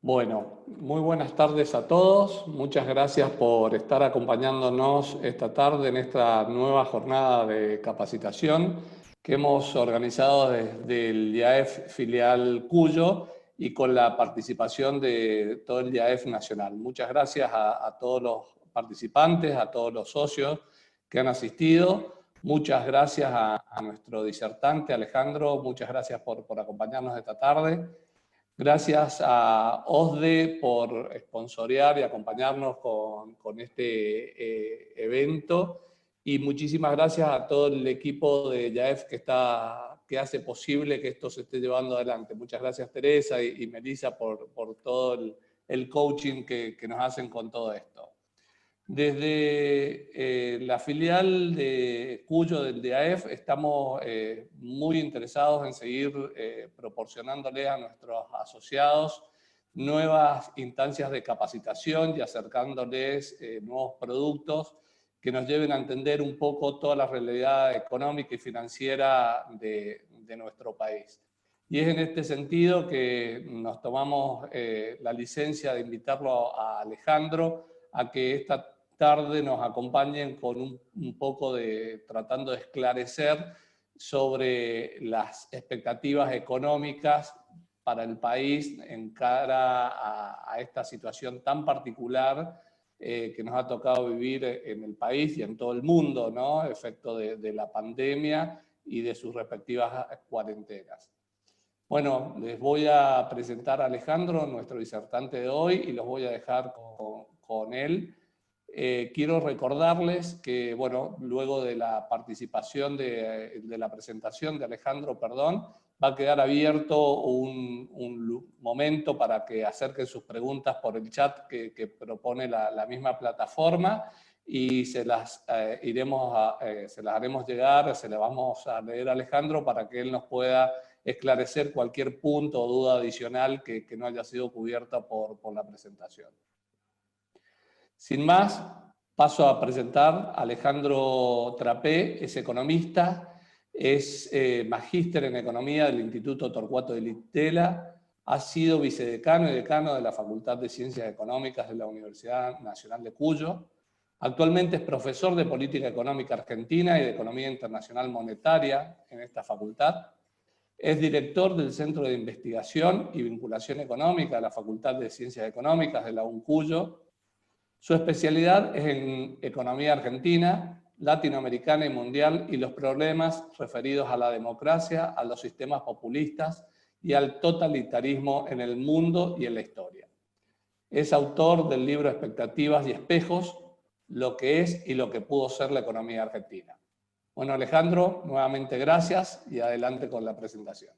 Bueno, muy buenas tardes a todos. Muchas gracias por estar acompañándonos esta tarde en esta nueva jornada de capacitación que hemos organizado desde el IAEF filial Cuyo y con la participación de todo el IAEF nacional. Muchas gracias a todos los participantes, a todos los socios que han asistido. Muchas gracias a nuestro disertante Alejandro. Muchas gracias por acompañarnos esta tarde. Gracias a OSDE por sponsorear y acompañarnos con este evento. Y muchísimas gracias a todo el equipo de YAEF que hace posible que esto se esté llevando adelante. Muchas gracias Teresa y Melissa por todo el coaching que nos hacen con todo esto. Desde la filial de Cuyo del DAEF estamos muy interesados en seguir proporcionándole a nuestros asociados nuevas instancias de capacitación y acercándoles nuevos productos que nos lleven a entender un poco toda la realidad económica y financiera de nuestro país. Y es en este sentido que nos tomamos la licencia de invitarlo a Alejandro a que esta tarde nos acompañen con un poco de tratando de esclarecer sobre las expectativas económicas para el país en cara a esta situación tan particular que nos ha tocado vivir en el país y en todo el mundo, ¿no? Efecto de la pandemia y de sus respectivas cuarentenas. Bueno, les voy a presentar a Alejandro, nuestro disertante de hoy, y los voy a dejar con él. Quiero recordarles que, bueno, luego de la participación de la presentación de Alejandro, va a quedar abierto un momento para que acerquen sus preguntas por el chat que propone la misma plataforma y se las haremos llegar, se las vamos a leer a Alejandro para que él nos pueda esclarecer cualquier punto o duda adicional que no haya sido cubierta por la presentación. Sin más, paso a presentar a Alejandro Trapé, es economista, es magíster en economía del Instituto Torcuato de Itela, ha sido vicedecano y decano de la Facultad de Ciencias Económicas de la Universidad Nacional de Cuyo. Actualmente es profesor de Política Económica Argentina y de Economía Internacional Monetaria en esta facultad. Es director del Centro de Investigación y Vinculación Económica de la Facultad de Ciencias Económicas de la UNCuyo. Su especialidad es en economía argentina, latinoamericana y mundial y los problemas referidos a la democracia, a los sistemas populistas y al totalitarismo en el mundo y en la historia. Es autor del libro Expectativas y Espejos, lo que es y lo que pudo ser la economía argentina. Bueno, Alejandro, nuevamente gracias y adelante con la presentación.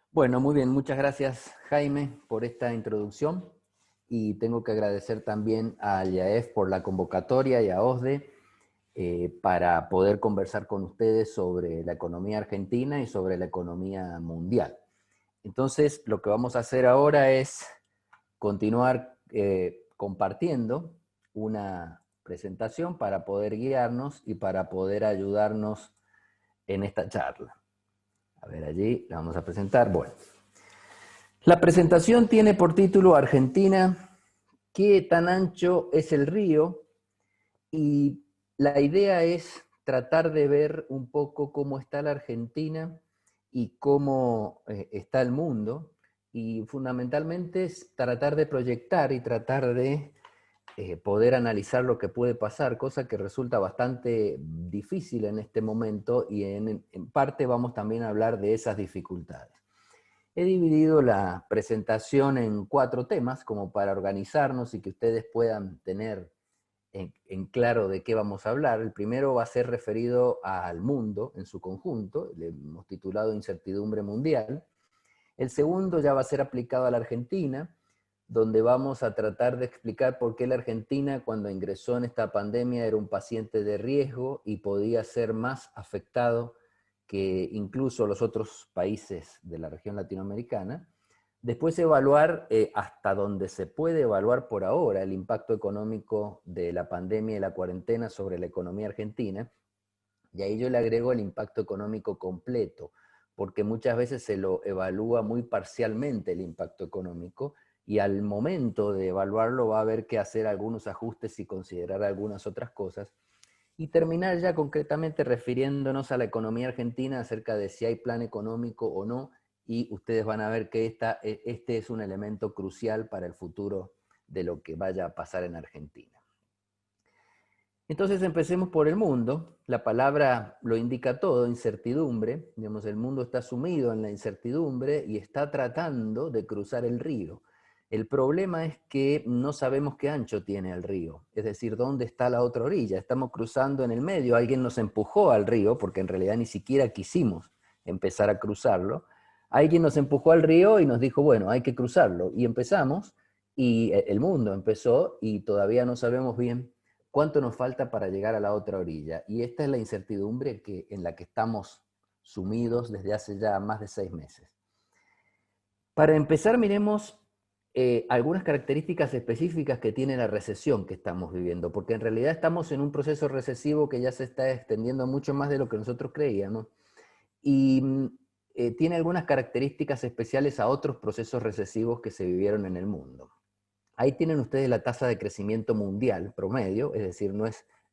Bueno, muy bien, muchas gracias Jaime por esta introducción y tengo que agradecer también a IAEF por la convocatoria y a OSDE para poder conversar con ustedes sobre la economía argentina y sobre la economía mundial. Entonces, lo que vamos a hacer ahora es continuar compartiendo una presentación para poder guiarnos y para poder ayudarnos en esta charla. A ver, allí la vamos a presentar. Bueno, la presentación tiene por título Argentina, ¿qué tan ancho es el río? Y la idea es tratar de ver un poco cómo está la Argentina y cómo está el mundo, y fundamentalmente es tratar de proyectar y tratar de poder analizar lo que puede pasar, cosa que resulta bastante difícil en este momento, y en parte vamos también a hablar de esas dificultades. He dividido la presentación en 4 temas, como para organizarnos y que ustedes puedan tener en claro de qué vamos a hablar. El primero va a ser referido al mundo en su conjunto, le hemos titulado Incertidumbre Mundial. El segundo ya va a ser aplicado a la Argentina, donde vamos a tratar de explicar por qué la Argentina, cuando ingresó en esta pandemia, era un paciente de riesgo y podía ser más afectado que incluso los otros países de la región latinoamericana. Después evaluar, hasta donde se puede evaluar por ahora, el impacto económico de la pandemia y la cuarentena sobre la economía argentina. Y ahí yo le agrego el impacto económico completo, porque muchas veces se lo evalúa muy parcialmente el impacto económico, y al momento de evaluarlo va a haber que hacer algunos ajustes y considerar algunas otras cosas, y terminar ya concretamente refiriéndonos a la economía argentina acerca de si hay plan económico o no, y ustedes van a ver que este es un elemento crucial para el futuro de lo que vaya a pasar en Argentina. Entonces empecemos por el mundo. La palabra lo indica todo, incertidumbre. Digamos, el mundo está sumido en la incertidumbre y está tratando de cruzar el río. El problema es que no sabemos qué ancho tiene el río, es decir, dónde está la otra orilla. Estamos cruzando en el medio, alguien nos empujó al río, porque en realidad ni siquiera quisimos empezar a cruzarlo. Alguien nos empujó al río y nos dijo, bueno, hay que cruzarlo. Y empezamos, y el mundo empezó, y todavía no sabemos bien cuánto nos falta para llegar a la otra orilla. Y esta es la incertidumbre en la que estamos sumidos desde hace ya más de 6 meses. Para empezar, miremos algunas características específicas que tiene la recesión que estamos viviendo, porque en realidad estamos en un proceso recesivo que ya se está extendiendo mucho más de lo que nosotros creíamos, y tiene algunas características especiales a otros procesos recesivos que se vivieron en el mundo. Ahí tienen ustedes la tasa de crecimiento mundial promedio, es decir, no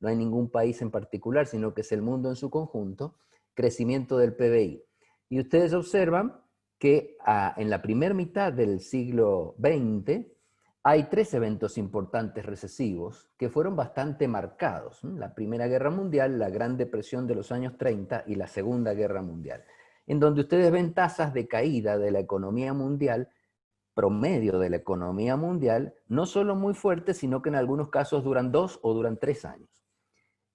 hay ningún país en particular, sino que es el mundo en su conjunto, crecimiento del PBI. Y ustedes observan que en la primera mitad del siglo XX hay 3 eventos importantes recesivos que fueron bastante marcados. La Primera Guerra Mundial, la Gran Depresión de los años 30 y la Segunda Guerra Mundial, en donde ustedes ven tasas de caída de la economía mundial, promedio de la economía mundial, no solo muy fuertes, sino que en algunos casos duran 2 o duran 3 años.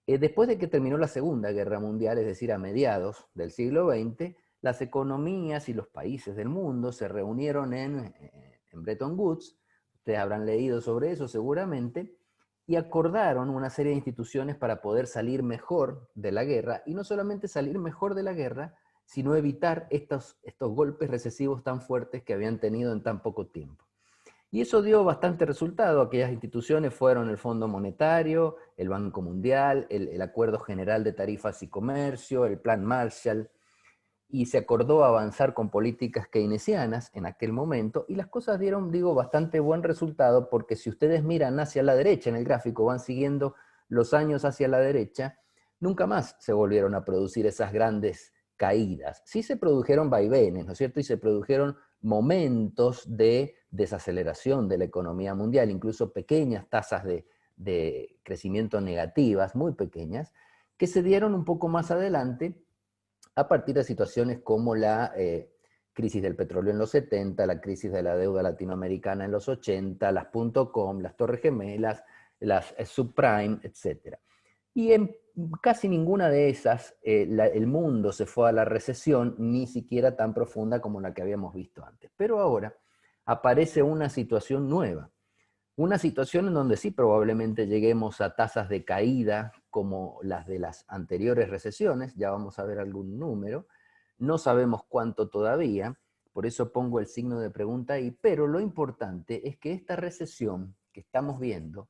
Después de que terminó la Segunda Guerra Mundial, es decir, a mediados del siglo XX, las economías y los países del mundo se reunieron en Bretton Woods, ustedes habrán leído sobre eso seguramente, y acordaron una serie de instituciones para poder salir mejor de la guerra, y no solamente salir mejor de la guerra, sino evitar estos golpes recesivos tan fuertes que habían tenido en tan poco tiempo. Y eso dio bastante resultado. Aquellas instituciones fueron el Fondo Monetario, el Banco Mundial, el Acuerdo General de Tarifas y Comercio, el Plan Marshall, y se acordó avanzar con políticas keynesianas en aquel momento, y las cosas dieron, digo, bastante buen resultado, porque si ustedes miran hacia la derecha en el gráfico, van siguiendo los años hacia la derecha, nunca más se volvieron a producir esas grandes caídas. Sí se produjeron vaivenes, ¿no es cierto? Y se produjeron momentos de desaceleración de la economía mundial, incluso pequeñas tasas de crecimiento negativas, muy pequeñas, que se dieron un poco más adelante a partir de situaciones como la crisis del petróleo en los 70, la crisis de la deuda latinoamericana en los 80, las .com, las Torres Gemelas, las subprime, etc. Y en casi ninguna de esas el mundo se fue a la recesión, ni siquiera tan profunda como la que habíamos visto antes. Pero ahora aparece una situación nueva. Una situación en donde sí probablemente lleguemos a tasas de caída como las de las anteriores recesiones, ya vamos a ver algún número, no sabemos cuánto todavía, por eso pongo el signo de pregunta ahí, pero lo importante es que esta recesión que estamos viendo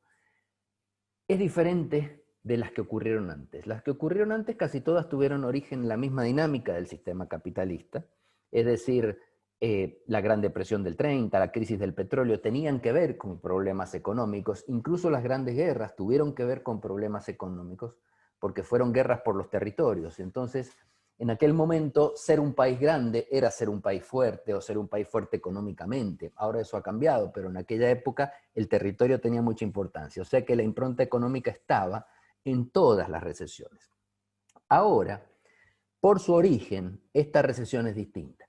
es diferente de las que ocurrieron antes. Las que ocurrieron antes casi todas tuvieron origen en la misma dinámica del sistema capitalista, es decir, la Gran Depresión del 30, la crisis del petróleo, tenían que ver con problemas económicos, incluso las grandes guerras tuvieron que ver con problemas económicos, porque fueron guerras por los territorios. Entonces, en aquel momento, ser un país grande era ser un país fuerte o ser un país fuerte económicamente. Ahora eso ha cambiado, pero en aquella época el territorio tenía mucha importancia. O sea que la impronta económica estaba en todas las recesiones. Ahora, por su origen, esta recesión es distinta.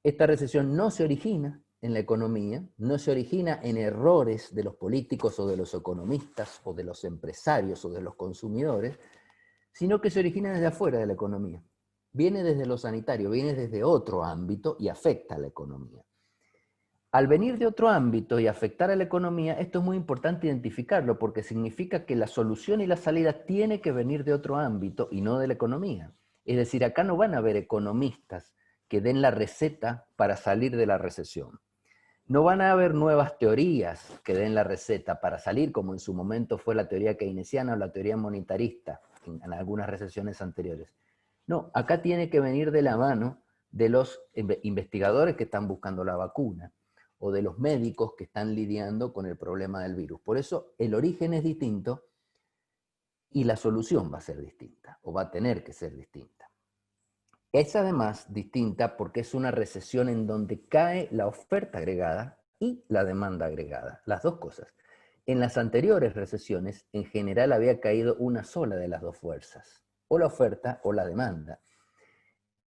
Esta recesión no se origina en la economía, no se origina en errores de los políticos o de los economistas o de los empresarios o de los consumidores, sino que se origina desde afuera de la economía. Viene desde lo sanitario, viene desde otro ámbito y afecta a la economía. Al venir de otro ámbito y afectar a la economía, esto es muy importante identificarlo porque significa que la solución y la salida tiene que venir de otro ámbito y no de la economía. Es decir, acá no van a haber economistas que den la receta para salir de la recesión. No van a haber nuevas teorías que den la receta para salir, como en su momento fue la teoría keynesiana o la teoría monetarista en algunas recesiones anteriores. No, acá tiene que venir de la mano de los investigadores que están buscando la vacuna o de los médicos que están lidiando con el problema del virus. Por eso el origen es distinto y la solución va a ser distinta, o va a tener que ser distinta. Es además distinta porque es una recesión en donde cae la oferta agregada y la demanda agregada, las dos cosas. En las anteriores recesiones, en general había caído una sola de las dos fuerzas, o la oferta o la demanda.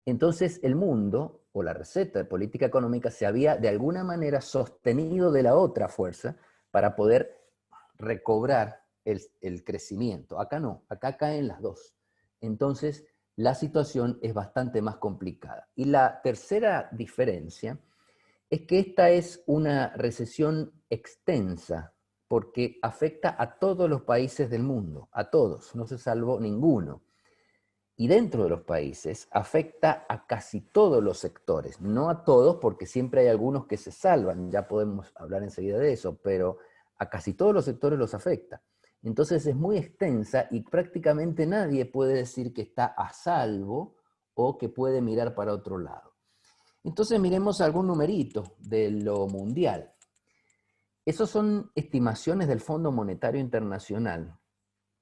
Entonces el mundo, o la receta de política económica, se había de alguna manera sostenido de la otra fuerza para poder recobrar el crecimiento. Acá no, acá caen las dos. Entonces la situación es bastante más complicada. Y la tercera diferencia es que esta es una recesión extensa, porque afecta a todos los países del mundo, a todos, no se salvó ninguno. Y dentro de los países afecta a casi todos los sectores, no a todos porque siempre hay algunos que se salvan, ya podemos hablar enseguida de eso, pero a casi todos los sectores los afecta. Entonces es muy extensa y prácticamente nadie puede decir que está a salvo o que puede mirar para otro lado. Entonces miremos algún numerito de lo mundial. Esas son estimaciones del Fondo Monetario Internacional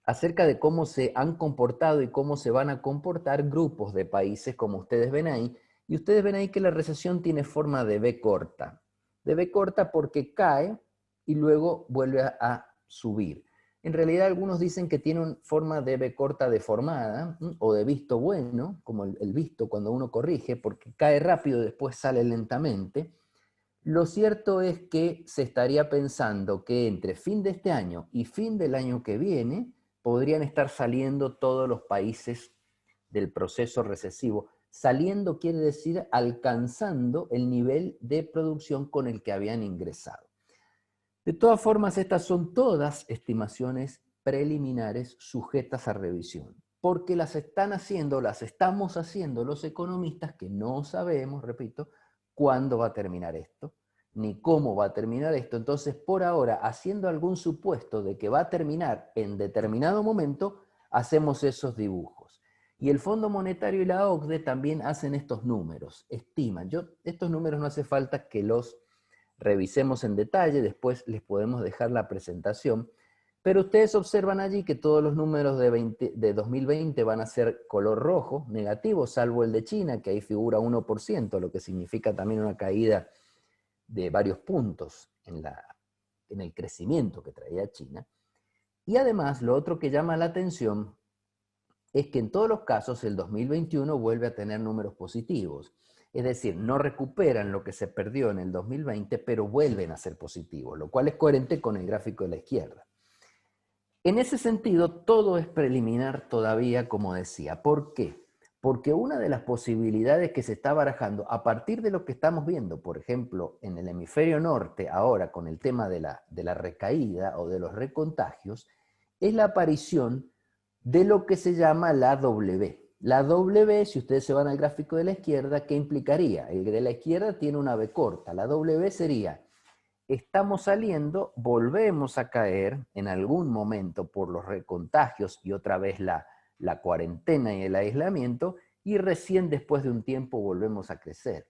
acerca de cómo se han comportado y cómo se van a comportar grupos de países, como ustedes ven ahí, y ustedes ven ahí que la recesión tiene forma de B corta. De B corta porque cae y luego vuelve a subir. En realidad algunos dicen que tiene una forma de B corta deformada, o de visto bueno, como el visto cuando uno corrige, porque cae rápido y después sale lentamente. Lo cierto es que se estaría pensando que entre fin de este año y fin del año que viene podrían estar saliendo todos los países del proceso recesivo. Saliendo quiere decir alcanzando el nivel de producción con el que habían ingresado. De todas formas, estas son todas estimaciones preliminares sujetas a revisión, porque las estamos haciendo los economistas que no sabemos, repito, cuándo va a terminar esto, ni cómo va a terminar esto. Entonces, por ahora, haciendo algún supuesto de que va a terminar en determinado momento, hacemos esos dibujos. Y el Fondo Monetario y la OCDE también hacen estos números, estiman. Estos números no hace falta que los revisemos en detalle, después les podemos dejar la presentación, pero ustedes observan allí que todos los números de 2020 van a ser color rojo, negativo, salvo el de China, que ahí figura 1%, lo que significa también una caída de varios puntos en el crecimiento que traía China. Y además, lo otro que llama la atención es que en todos los casos el 2021 vuelve a tener números positivos. Es decir, no recuperan lo que se perdió en el 2020, pero vuelven a ser positivos, lo cual es coherente con el gráfico de la izquierda. En ese sentido, todo es preliminar todavía, como decía. ¿Por qué? Porque una de las posibilidades que se está barajando, a partir de lo que estamos viendo, por ejemplo, en el hemisferio norte, ahora con el tema de la recaída o de los recontagios, es la aparición de lo que se llama la W. La W, si ustedes se van al gráfico de la izquierda, ¿qué implicaría? El de la izquierda tiene una B corta. La W sería: estamos saliendo, volvemos a caer en algún momento por los recontagios y otra vez la cuarentena y el aislamiento, y recién después de un tiempo volvemos a crecer.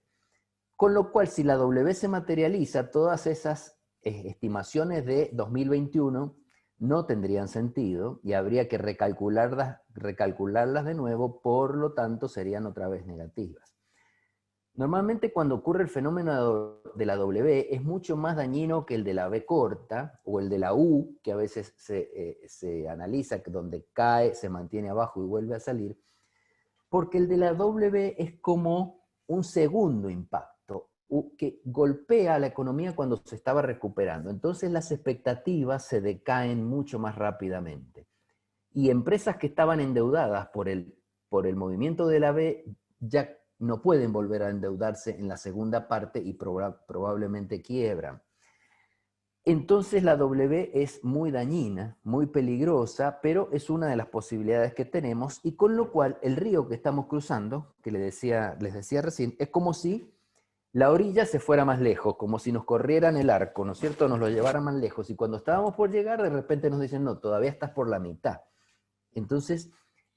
Con lo cual, si la W se materializa, todas esas estimaciones de 2021 no tendrían sentido y habría que recalcularlas de nuevo, por lo tanto serían otra vez negativas. Normalmente cuando ocurre el fenómeno de la W es mucho más dañino que el de la B corta o el de la U, que a veces se analiza, donde cae, se mantiene abajo y vuelve a salir, porque el de la W es como un segundo impacto que golpea a la economía cuando se estaba recuperando. Entonces las expectativas se decaen mucho más rápidamente. Y empresas que estaban endeudadas por el movimiento de la B ya no pueden volver a endeudarse en la segunda parte y probablemente quiebran. Entonces la W es muy dañina, muy peligrosa, pero es una de las posibilidades que tenemos, y con lo cual el río que estamos cruzando, que les decía recién, es como si la orilla se fuera más lejos, como si nos corrieran el arco, ¿no es cierto? Nos lo llevara más lejos, y cuando estábamos por llegar, de repente nos dicen, no, todavía estás por la mitad. Entonces,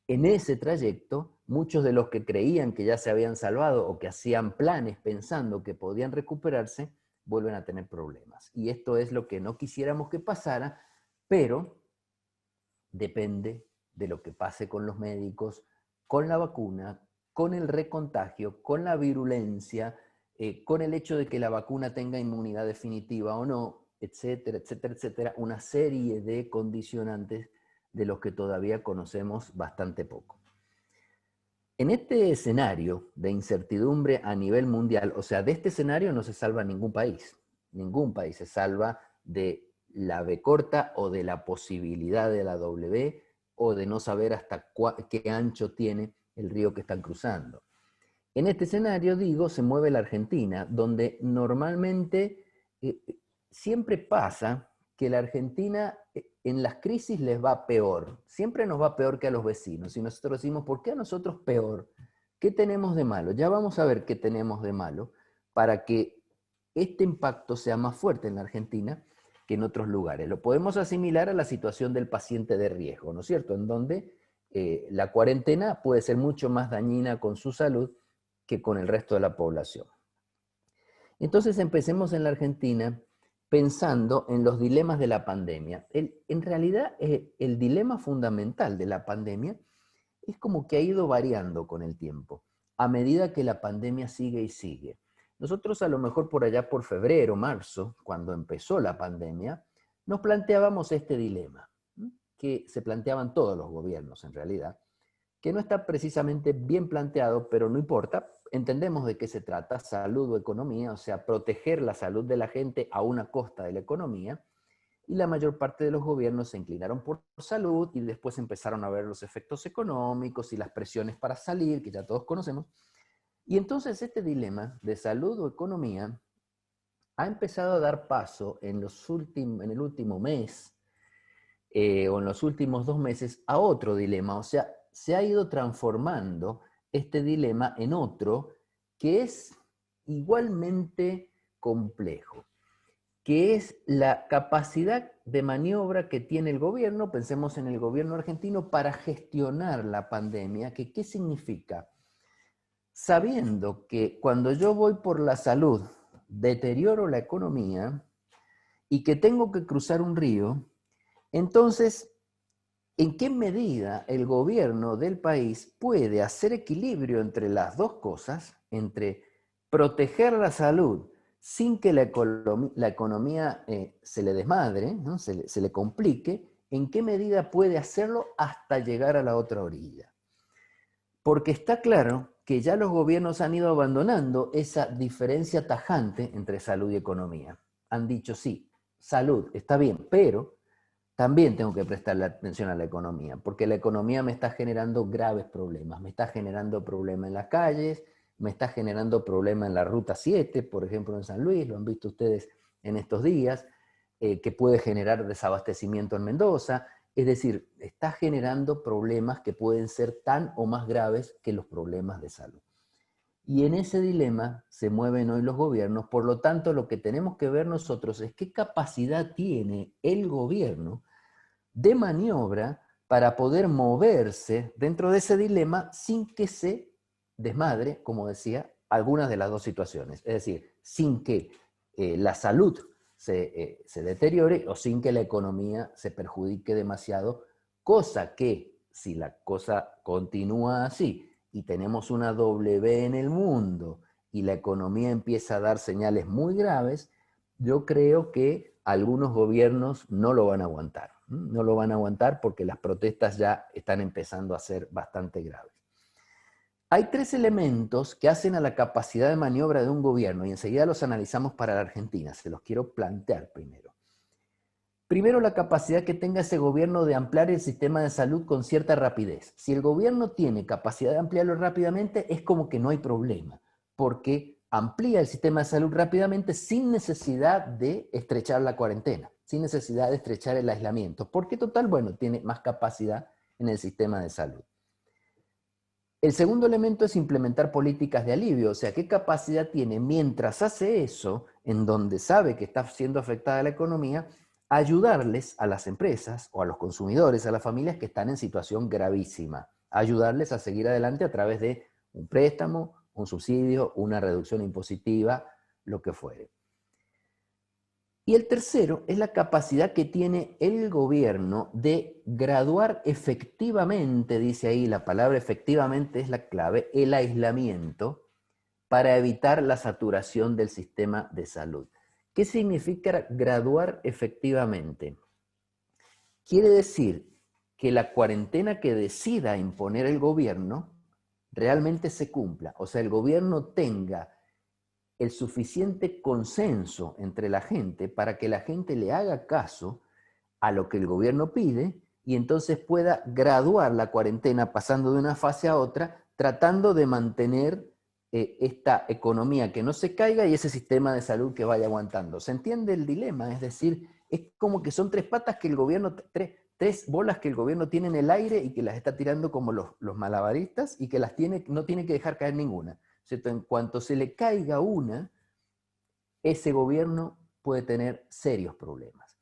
En ese trayecto, muchos de los que creían que ya se habían salvado o que hacían planes pensando que podían recuperarse, vuelven a tener problemas. Y esto es lo que no quisiéramos que pasara, pero depende de lo que pase con los médicos, con la vacuna, con el recontagio, con la virulencia, con el hecho de que la vacuna tenga inmunidad definitiva o no, etcétera, etcétera, etcétera, una serie de condicionantes de los que todavía conocemos bastante poco. En este escenario de incertidumbre a nivel mundial, o sea, de este escenario no se salva ningún país se salva de la B corta o de la posibilidad de la W o de no saber hasta qué ancho tiene el río que están cruzando. En este escenario, digo, se mueve la Argentina, donde normalmente siempre pasa que la Argentina en las crisis les va peor. Siempre nos va peor que a los vecinos. Y nosotros decimos, ¿por qué a nosotros peor? ¿Qué tenemos de malo? Ya vamos a ver qué tenemos de malo para que este impacto sea más fuerte en la Argentina que en otros lugares. Lo podemos asimilar a la situación del paciente de riesgo, ¿no es cierto? En donde la cuarentena puede ser mucho más dañina con su salud que con el resto de la población. Entonces empecemos en la Argentina pensando en los dilemas de la pandemia. En realidad, el dilema fundamental de la pandemia es como que ha ido variando con el tiempo, a medida que la pandemia sigue y sigue. Nosotros a lo mejor por allá por febrero, marzo, cuando empezó la pandemia, nos planteábamos este dilema, que se planteaban todos los gobiernos en realidad, que no está precisamente bien planteado, pero no importa, entendemos de qué se trata, salud o economía, o sea, proteger la salud de la gente a una costa de la economía, y la mayor parte de los gobiernos se inclinaron por salud y después empezaron a ver los efectos económicos y las presiones para salir, que ya todos conocemos. Y entonces este dilema de salud o economía ha empezado a dar paso en el último mes o en los últimos 2 meses a otro dilema, o sea, se ha ido transformando este dilema en otro que es igualmente complejo, que es la capacidad de maniobra que tiene el gobierno, pensemos en el gobierno argentino, para gestionar la pandemia, que ¿qué significa? Sabiendo que cuando yo voy por la salud, deterioro la economía y que tengo que cruzar un río, entonces, ¿en qué medida el gobierno del país puede hacer equilibrio entre las dos cosas, entre proteger la salud sin que la economía se le desmadre, ¿no? se le complique? ¿En qué medida puede hacerlo hasta llegar a la otra orilla? Porque está claro que ya los gobiernos han ido abandonando esa diferencia tajante entre salud y economía. Han dicho, sí, salud está bien, pero también tengo que prestarle atención a la economía, porque la economía me está generando graves problemas. Me está generando problemas en las calles, me está generando problemas en la Ruta 7, por ejemplo en San Luis, lo han visto ustedes en estos días, que puede generar desabastecimiento en Mendoza. Es decir, está generando problemas que pueden ser tan o más graves que los problemas de salud. Y en ese dilema se mueven hoy los gobiernos, por lo tanto lo que tenemos que ver nosotros es qué capacidad tiene el gobierno de maniobra para poder moverse dentro de ese dilema sin que se desmadre, como decía, algunas de las dos situaciones. Es decir, sin que la salud se deteriore o sin que la economía se perjudique demasiado, cosa que si la cosa continúa así y tenemos una W en el mundo y la economía empieza a dar señales muy graves, yo creo que algunos gobiernos no lo van a aguantar. No lo van a aguantar porque las protestas ya están empezando a ser bastante graves. Hay 3 elementos que hacen a la capacidad de maniobra de un gobierno y enseguida los analizamos para la Argentina. Se los quiero plantear primero. Primero, la capacidad que tenga ese gobierno de ampliar el sistema de salud con cierta rapidez. Si el gobierno tiene capacidad de ampliarlo rápidamente, es como que no hay problema, porque amplía el sistema de salud rápidamente sin necesidad de estrechar la cuarentena, sin necesidad de estrechar el aislamiento, porque total, bueno, tiene más capacidad en el sistema de salud. El segundo elemento es implementar políticas de alivio, o sea, qué capacidad tiene mientras hace eso, en donde sabe que está siendo afectada la economía, ayudarles a las empresas o a los consumidores, a las familias que están en situación gravísima. ayudarles a seguir adelante a través de un préstamo, un subsidio, una reducción impositiva, lo que fuere. Y el tercero es la capacidad que tiene el gobierno de graduar efectivamente, dice ahí, la palabra efectivamente es la clave, el aislamiento para evitar la saturación del sistema de salud. ¿Qué significa graduar efectivamente? Quiere decir que la cuarentena que decida imponer el gobierno realmente se cumpla, o sea, el gobierno tenga el suficiente consenso entre la gente para que la gente le haga caso a lo que el gobierno pide y entonces pueda graduar la cuarentena pasando de una fase a otra, tratando de mantener esta economía que no se caiga y ese sistema de salud que vaya aguantando. ¿Se entiende el dilema? Es decir, es como que son tres patas que el gobierno, tres bolas que el gobierno tiene en el aire y que las está tirando como los malabaristas y que no tiene que dejar caer ninguna. ¿Cierto? En cuanto se le caiga una, ese gobierno puede tener serios problemas.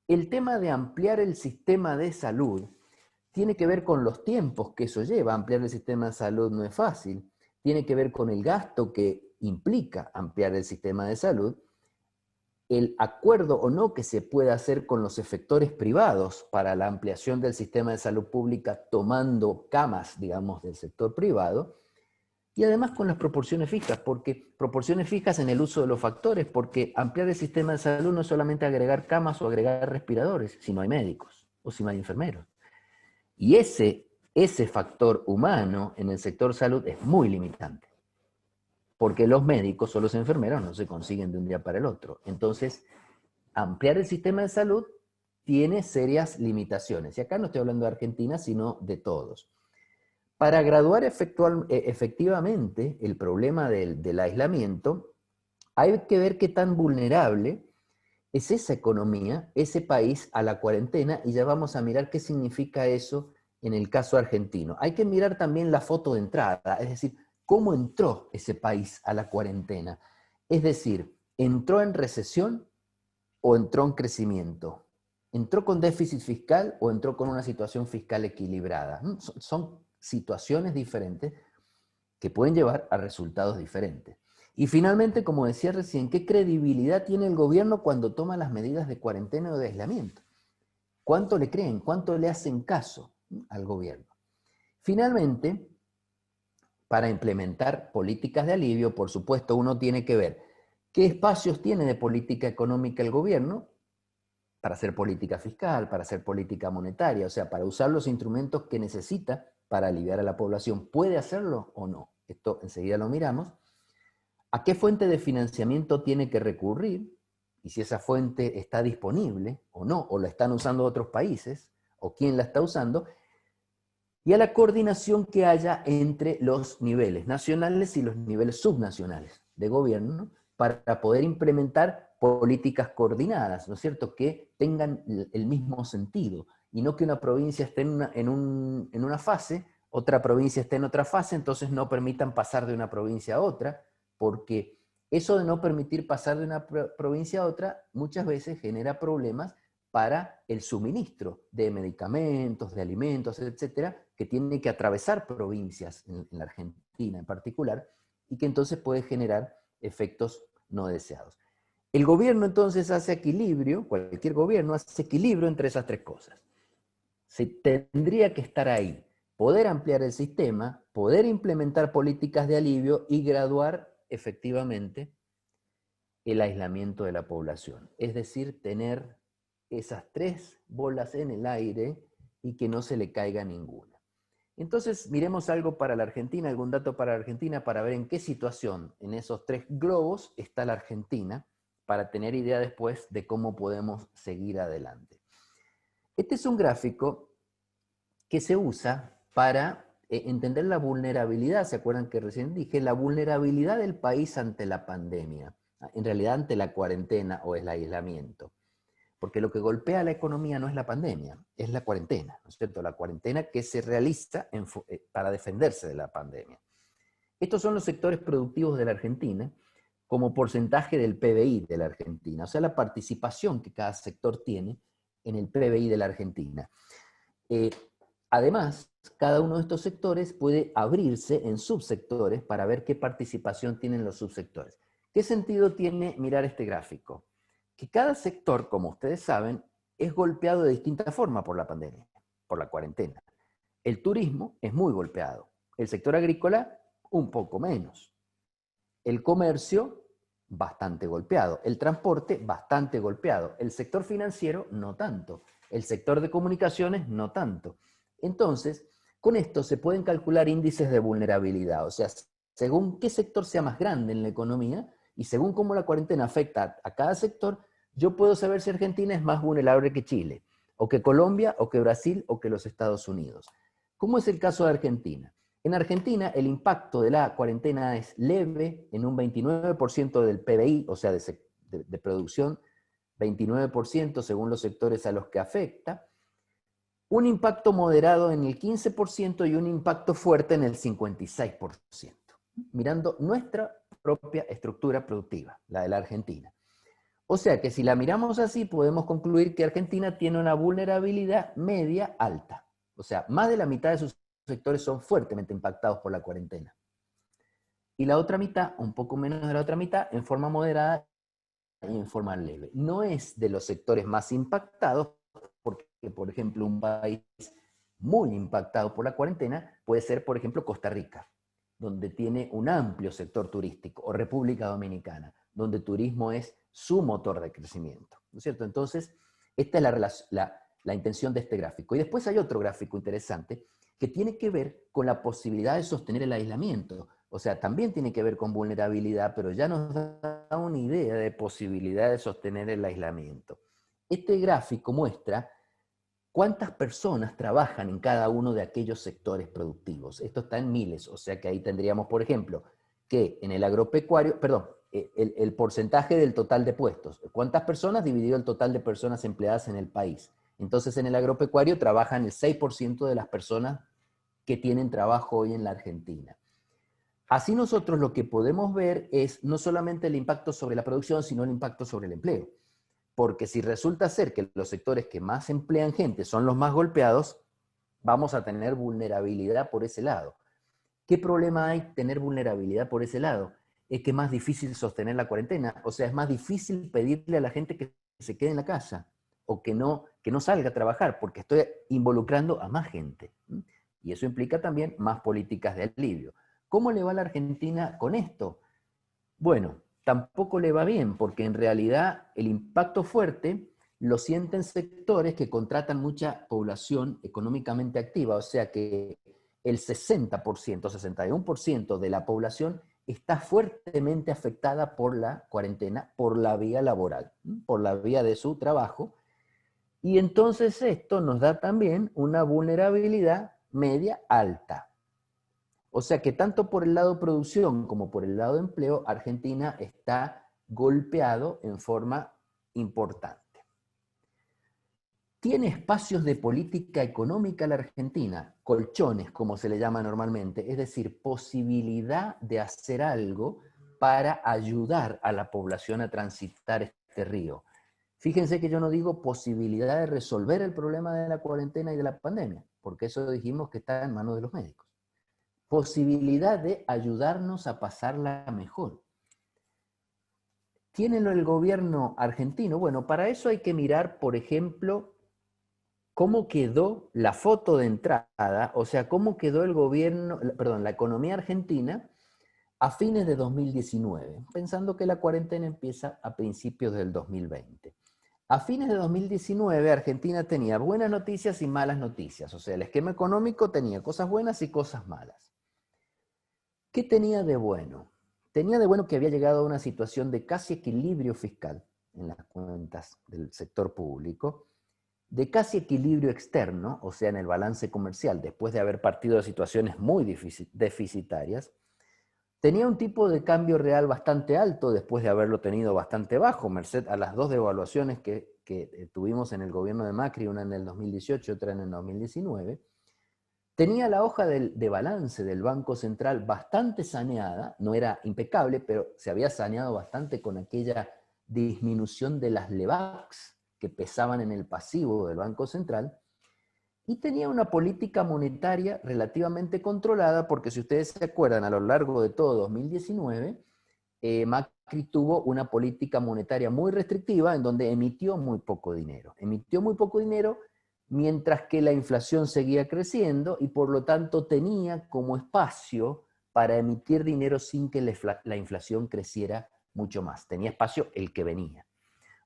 El tema de ampliar el sistema de salud tiene que ver con los tiempos que eso lleva. Ampliar el sistema de salud no es fácil. Tiene que ver con el gasto que implica ampliar el sistema de salud, el acuerdo o no que se pueda hacer con los efectores privados para la ampliación del sistema de salud pública tomando camas, digamos, del sector privado, y además con las proporciones fijas, porque proporciones fijas en el uso de los factores, porque ampliar el sistema de salud no es solamente agregar camas o agregar respiradores, si no hay médicos o si no hay enfermeros. Y ese factor humano en el sector salud es muy limitante, porque los médicos o los enfermeros no se consiguen de un día para el otro. Entonces, ampliar el sistema de salud tiene serias limitaciones. Y acá no estoy hablando de Argentina, sino de todos. Para graduar efectivamente el problema del aislamiento, hay que ver qué tan vulnerable es esa economía, ese país a la cuarentena, y ya vamos a mirar qué significa eso en el caso argentino. Hay que mirar también la foto de entrada, es decir, cómo entró ese país a la cuarentena. Es decir, ¿entró en recesión o entró en crecimiento? ¿Entró con déficit fiscal o entró con una situación fiscal equilibrada? Son situaciones diferentes que pueden llevar a resultados diferentes. Y finalmente, como decía recién, ¿qué credibilidad tiene el gobierno cuando toma las medidas de cuarentena o de aislamiento? ¿Cuánto le creen? ¿Cuánto le hacen caso al gobierno? Finalmente, para implementar políticas de alivio, por supuesto, uno tiene que ver qué espacios tiene de política económica el gobierno para hacer política fiscal, para hacer política monetaria, o sea, para usar los instrumentos que necesita para aliviar a la población. ¿Puede hacerlo o no? Esto enseguida lo miramos. ¿A qué fuente de financiamiento tiene que recurrir? Y si esa fuente está disponible o no, o la están usando otros países, o quién la está usando, y a la coordinación que haya entre los niveles nacionales y los niveles subnacionales de gobierno para poder implementar políticas coordinadas, ¿no es cierto?, que tengan el mismo sentido, y no que una provincia esté en una fase, otra provincia esté en otra fase, entonces no permitan pasar de una provincia a otra, porque eso de no permitir pasar de una provincia a otra muchas veces genera problemas para el suministro de medicamentos, de alimentos, etcétera, que tiene que atravesar provincias, en la Argentina en particular, y que entonces puede generar efectos no deseados. El gobierno entonces hace equilibrio, cualquier gobierno hace equilibrio entre esas tres cosas. Se tendría que estar ahí, poder ampliar el sistema, poder implementar políticas de alivio y graduar efectivamente el aislamiento de la población. Es decir, tener esas tres bolas en el aire y que no se le caiga ninguna. Entonces, miremos algo para la Argentina, algún dato para la Argentina, para ver en qué situación en esos tres globos está la Argentina, para tener idea después de cómo podemos seguir adelante. Este es un gráfico que se usa para entender la vulnerabilidad. ¿Se acuerdan que recién dije? La vulnerabilidad del país ante la pandemia, en realidad ante la cuarentena o el aislamiento. Porque lo que golpea a la economía no es la pandemia, es la cuarentena, ¿no es cierto? La cuarentena que se realiza para defenderse de la pandemia. Estos son los sectores productivos de la Argentina como porcentaje del PBI de la Argentina, o sea, la participación que cada sector tiene en el PBI de la Argentina. Además, cada uno de estos sectores puede abrirse en subsectores para ver qué participación tienen los subsectores. ¿Qué sentido tiene mirar este gráfico? Que cada sector, como ustedes saben, es golpeado de distinta forma por la pandemia, por la cuarentena. El turismo es muy golpeado, el sector agrícola un poco menos, el comercio bastante golpeado, el transporte bastante golpeado, el sector financiero no tanto, el sector de comunicaciones no tanto. Entonces, con esto se pueden calcular índices de vulnerabilidad, o sea, según qué sector sea más grande en la economía y según cómo la cuarentena afecta a cada sector, yo puedo saber si Argentina es más vulnerable que Chile, o que Colombia, o que Brasil, o que los Estados Unidos. ¿Cómo es el caso de Argentina? En Argentina el impacto de la cuarentena es leve en un 29% del PBI, o sea, de producción, 29% según los sectores a los que afecta, un impacto moderado en el 15% y un impacto fuerte en el 56%, mirando nuestra propia estructura productiva, la de la Argentina. O sea que si la miramos así, podemos concluir que Argentina tiene una vulnerabilidad media alta. O sea, más de la mitad de sus sectores son fuertemente impactados por la cuarentena. Y la otra mitad, un poco menos de la otra mitad, en forma moderada y en forma leve. No es de los sectores más impactados, porque, por ejemplo, un país muy impactado por la cuarentena puede ser, por ejemplo, Costa Rica, donde tiene un amplio sector turístico, o República Dominicana, donde el turismo es su motor de crecimiento, ¿no es cierto? Entonces, esta es la intención de este gráfico. Y después hay otro gráfico interesante que tiene que ver con la posibilidad de sostener el aislamiento. O sea, también tiene que ver con vulnerabilidad, pero ya nos da una idea de posibilidad de sostener el aislamiento. Este gráfico muestra cuántas personas trabajan en cada uno de aquellos sectores productivos. Esto está en miles, o sea que ahí tendríamos, por ejemplo, que en el agropecuario, perdón, el porcentaje del total de puestos. ¿Cuántas personas dividido el total de personas empleadas en el país? Entonces en el agropecuario trabajan el 6% de las personas que tienen trabajo hoy en la Argentina. Así nosotros lo que podemos ver es no solamente el impacto sobre la producción, sino el impacto sobre el empleo. Porque si resulta ser que los sectores que más emplean gente son los más golpeados, vamos a tener vulnerabilidad por ese lado. ¿Qué problema hay tener vulnerabilidad por ese lado? Es que es más difícil sostener la cuarentena, o sea, es más difícil pedirle a la gente que se quede en la casa o que no salga a trabajar, porque estoy involucrando a más gente. Y eso implica también más políticas de alivio. ¿Cómo le va a la Argentina con esto? Bueno, tampoco le va bien, porque en realidad el impacto fuerte lo sienten sectores que contratan mucha población económicamente activa, o sea que el 60%, 61% de la población está fuertemente afectada por la cuarentena, por la vía laboral, por la vía de su trabajo, y entonces esto nos da también una vulnerabilidad media alta. O sea que tanto por el lado producción como por el lado empleo, Argentina está golpeado en forma importante. ¿Tiene espacios de política económica la Argentina? Colchones, como se le llama normalmente, es decir, posibilidad de hacer algo para ayudar a la población a transitar este río. Fíjense que yo no digo posibilidad de resolver el problema de la cuarentena y de la pandemia, porque eso dijimos que está en manos de los médicos. Posibilidad de ayudarnos a pasarla mejor. ¿Tiene el gobierno argentino? Bueno, para eso hay que mirar, por ejemplo, cómo quedó la foto de entrada, o sea, cómo quedó el gobierno, perdón, la economía argentina a fines de 2019, pensando que la cuarentena empieza a principios del 2020. A fines de 2019, Argentina tenía buenas noticias y malas noticias, o sea, el esquema económico tenía cosas buenas y cosas malas. ¿Qué tenía de bueno? Tenía de bueno que había llegado a una situación de casi equilibrio fiscal en las cuentas del sector público, de casi equilibrio externo, o sea, en el balance comercial, después de haber partido de situaciones muy deficitarias. Tenía un tipo de cambio real bastante alto, después de haberlo tenido bastante bajo, merced a las dos devaluaciones que tuvimos en el gobierno de Macri, una en el 2018 y otra en el 2019. Tenía la hoja de balance del Banco Central bastante saneada, no era impecable, pero se había saneado bastante con aquella disminución de las LEVACs que pesaban en el pasivo del Banco Central. y tenía una política monetaria relativamente controlada, porque si ustedes se acuerdan, a lo largo de todo 2019, Macri tuvo una política monetaria muy restrictiva en donde emitió muy poco dinero. Emitió muy poco dinero mientras que la inflación seguía creciendo y por lo tanto tenía como espacio para emitir dinero sin que la inflación creciera mucho más. Tenía espacio el que venía.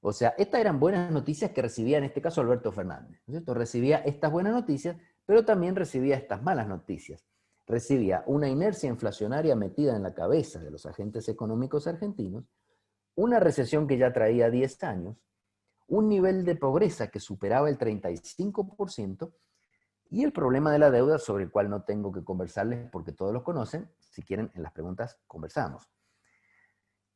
O sea, estas eran buenas noticias que recibía en este caso Alberto Fernández, ¿no es cierto? Recibía estas buenas noticias, pero también recibía estas malas noticias. Recibía una inercia inflacionaria metida en la cabeza de los agentes económicos argentinos, una recesión que ya traía 10 años, un nivel de pobreza que superaba el 35% y el problema de la deuda sobre el cual no tengo que conversarles porque todos lo conocen. Si quieren, en las preguntas conversamos.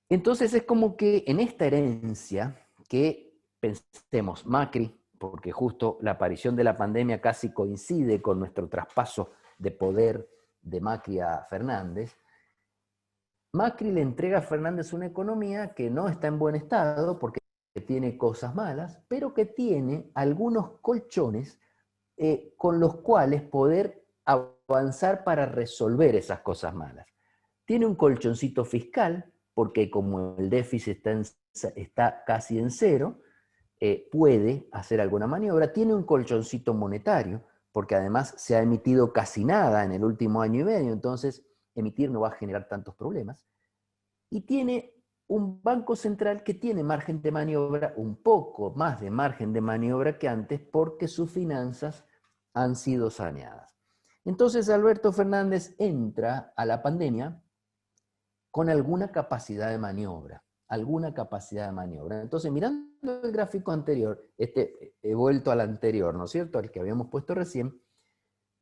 Entonces es como que en esta herencia que pensemos Macri, porque justo la aparición de la pandemia casi coincide con nuestro traspaso de poder de Macri a Fernández, Macri le entrega a Fernández una economía que no está en buen estado porque tiene cosas malas, pero que tiene algunos colchones con los cuales poder avanzar para resolver esas cosas malas. Tiene un colchoncito fiscal, porque como el déficit está casi en cero, puede hacer alguna maniobra. Tiene un colchoncito monetario, porque además se ha emitido casi nada en el último año y medio, entonces emitir no va a generar tantos problemas. Y tiene un banco central que tiene margen de maniobra, un poco más de margen de maniobra que antes, porque sus finanzas han sido saneadas. Entonces Alberto Fernández entra a la pandemia con alguna capacidad de maniobra, Entonces, mirando el gráfico anterior, he vuelto al anterior, ¿no es cierto?, al que habíamos puesto recién,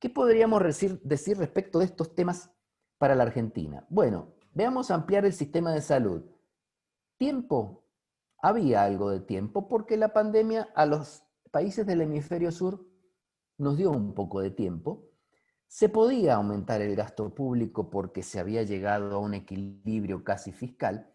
¿qué podríamos decir respecto de estos temas para la Argentina? Bueno, veamos ampliar el sistema de salud. Tiempo. Había algo de tiempo porque la pandemia a los países del hemisferio sur nos dio un poco de tiempo. Se podía aumentar el gasto público porque se había llegado a un equilibrio casi fiscal.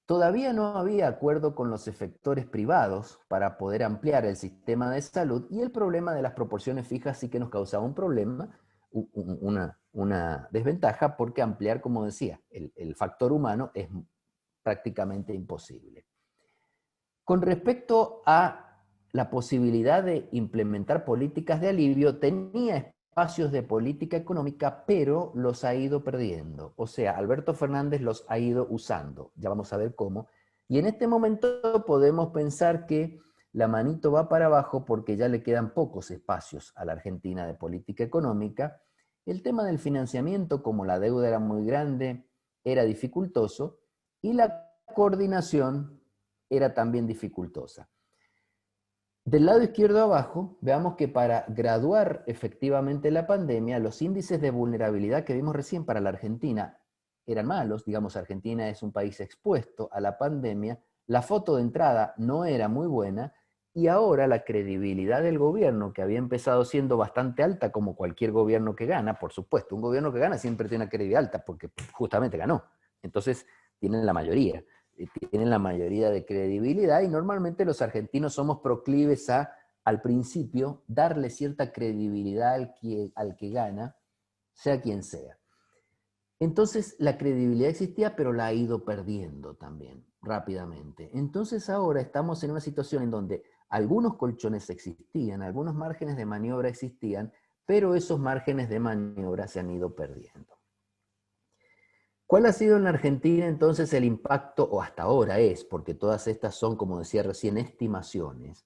Todavía no había acuerdo con los efectores privados para poder ampliar el sistema de salud y el problema de las proporciones fijas sí que nos causaba un problema, una desventaja, porque ampliar, como decía, el factor humano es prácticamente imposible. Con respecto a la posibilidad de implementar políticas de alivio, tenía espacios de política económica, pero los ha ido perdiendo. O sea, Alberto Fernández los ha ido usando. Ya vamos a ver cómo. Y en este momento podemos pensar que la manito va para abajo porque ya le quedan pocos espacios a la Argentina de política económica. El tema del financiamiento, como la deuda era muy grande, era dificultoso, y la coordinación era también dificultosa. Del lado izquierdo abajo, veamos que para graduar efectivamente la pandemia, los índices de vulnerabilidad que vimos recién para la Argentina eran malos. Digamos, Argentina es un país expuesto a la pandemia, la foto de entrada no era muy buena, y ahora la credibilidad del gobierno, que había empezado siendo bastante alta, como cualquier gobierno que gana, por supuesto, un gobierno que gana siempre tiene una credibilidad alta, porque justamente ganó, entonces tienen la mayoría de credibilidad, y normalmente los argentinos somos proclives a, al principio, darle cierta credibilidad al que gana, sea quien sea. Entonces la credibilidad existía, pero la ha ido perdiendo también rápidamente. Entonces ahora estamos en una situación en donde algunos colchones existían, algunos márgenes de maniobra existían, pero esos márgenes de maniobra se han ido perdiendo. ¿Cuál ha sido en la Argentina entonces el impacto, o hasta ahora es, porque todas estas son, como decía recién, estimaciones?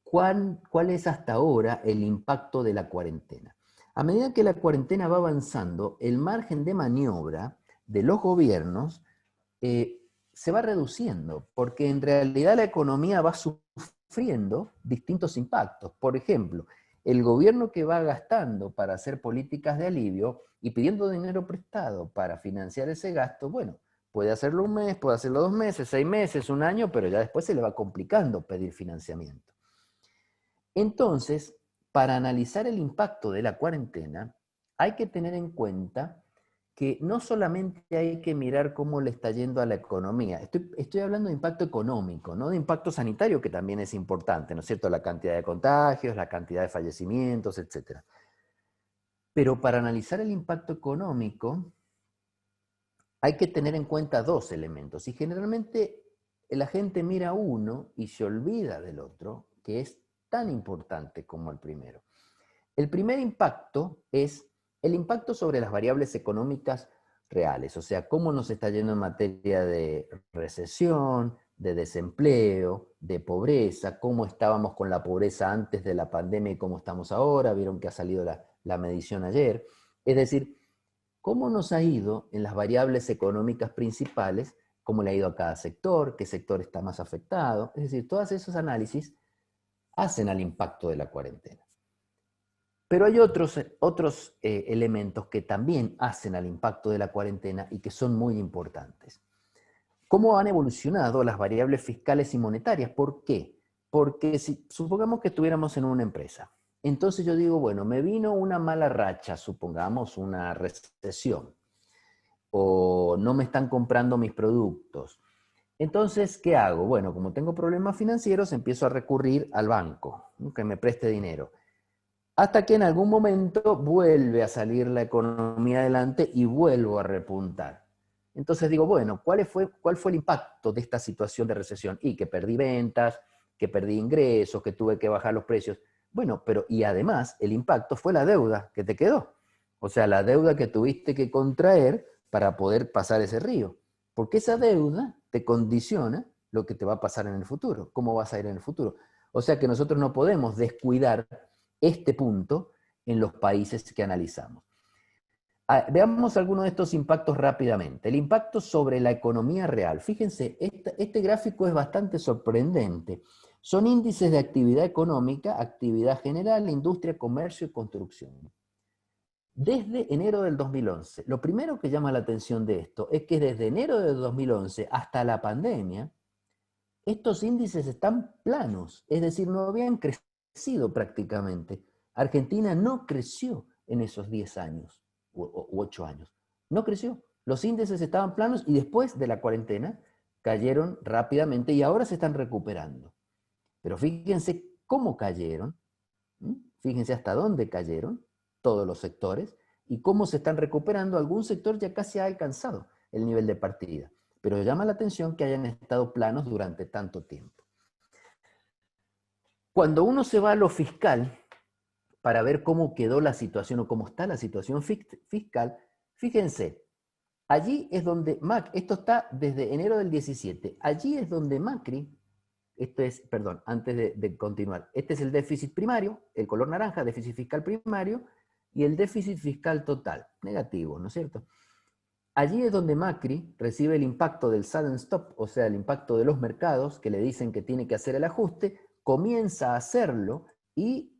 ¿Cuál es hasta ahora el impacto de la cuarentena? A medida que la cuarentena va avanzando, el margen de maniobra de los gobiernos se va reduciendo, porque en realidad la economía va sufriendo distintos impactos. Por ejemplo, el gobierno que va gastando para hacer políticas de alivio y pidiendo dinero prestado para financiar ese gasto, bueno, puede hacerlo un mes, puede hacerlo 2 meses, 6 meses, un año, pero ya después se le va complicando pedir financiamiento. Entonces, para analizar el impacto de la cuarentena, hay que tener en cuenta que no solamente hay que mirar cómo le está yendo a la economía, estoy hablando de impacto económico, no de impacto sanitario, que también es importante, ¿no es cierto? La cantidad de contagios, la cantidad de fallecimientos, etc. Pero para analizar el impacto económico hay que tener en cuenta dos elementos, y generalmente la gente mira uno y se olvida del otro, que es tan importante como el primero. El primer impacto es el impacto sobre las variables económicas reales, o sea, cómo nos está yendo en materia de recesión, de desempleo, de pobreza, cómo estábamos con la pobreza antes de la pandemia y cómo estamos ahora, vieron que ha salido la medición ayer. Es decir, cómo nos ha ido en las variables económicas principales, cómo le ha ido a cada sector, qué sector está más afectado. Es decir, todos esos análisis hacen al impacto de la cuarentena. Pero hay otros elementos que también hacen al impacto de la cuarentena y que son muy importantes. ¿Cómo han evolucionado las variables fiscales y monetarias? ¿Por qué? Porque si supongamos que estuviéramos en una empresa, entonces yo digo, bueno, me vino una mala racha, supongamos una recesión, o no me están comprando mis productos. Entonces, ¿qué hago? Bueno, como tengo problemas financieros, empiezo a recurrir al banco, ¿no?, que me preste dinero. Hasta que en algún momento vuelve a salir la economía adelante y vuelvo a repuntar. Entonces digo, bueno, ¿cuál fue el impacto de esta situación de recesión? Y que perdí ventas, que perdí ingresos, que tuve que bajar los precios. Bueno, pero y además el impacto fue la deuda que te quedó. O sea, la deuda que tuviste que contraer para poder pasar ese río. Porque esa deuda te condiciona lo que te va a pasar en el futuro, cómo vas a ir en el futuro. O sea que nosotros no podemos descuidar este punto en los países que analizamos. Veamos algunos de estos impactos rápidamente. El impacto sobre la economía real. Fíjense, este gráfico es bastante sorprendente. Son índices de actividad económica, actividad general, industria, comercio y construcción. Desde enero del 2011, lo primero que llama la atención de esto es que desde enero del 2011 hasta la pandemia, estos índices están planos, es decir, no habían crecido prácticamente. Argentina no creció en esos 10 años, u 8 años. No creció. Los índices estaban planos y después de la cuarentena cayeron rápidamente y ahora se están recuperando. Pero fíjense cómo cayeron, fíjense hasta dónde cayeron todos los sectores y cómo se están recuperando. Algún sector ya casi ha alcanzado el nivel de partida. Pero llama la atención que hayan estado planos durante tanto tiempo. Cuando uno se va a lo fiscal, para ver cómo quedó la situación o cómo está la situación fiscal, fíjense, allí es donde esto está desde enero del 17, allí es donde Macri, antes de continuar, este es el déficit primario, el color naranja, déficit fiscal primario, y el déficit fiscal total, negativo, ¿no es cierto? Allí es donde Macri recibe el impacto del sudden stop, o sea, el impacto de los mercados que le dicen que tiene que hacer el ajuste, comienza a hacerlo y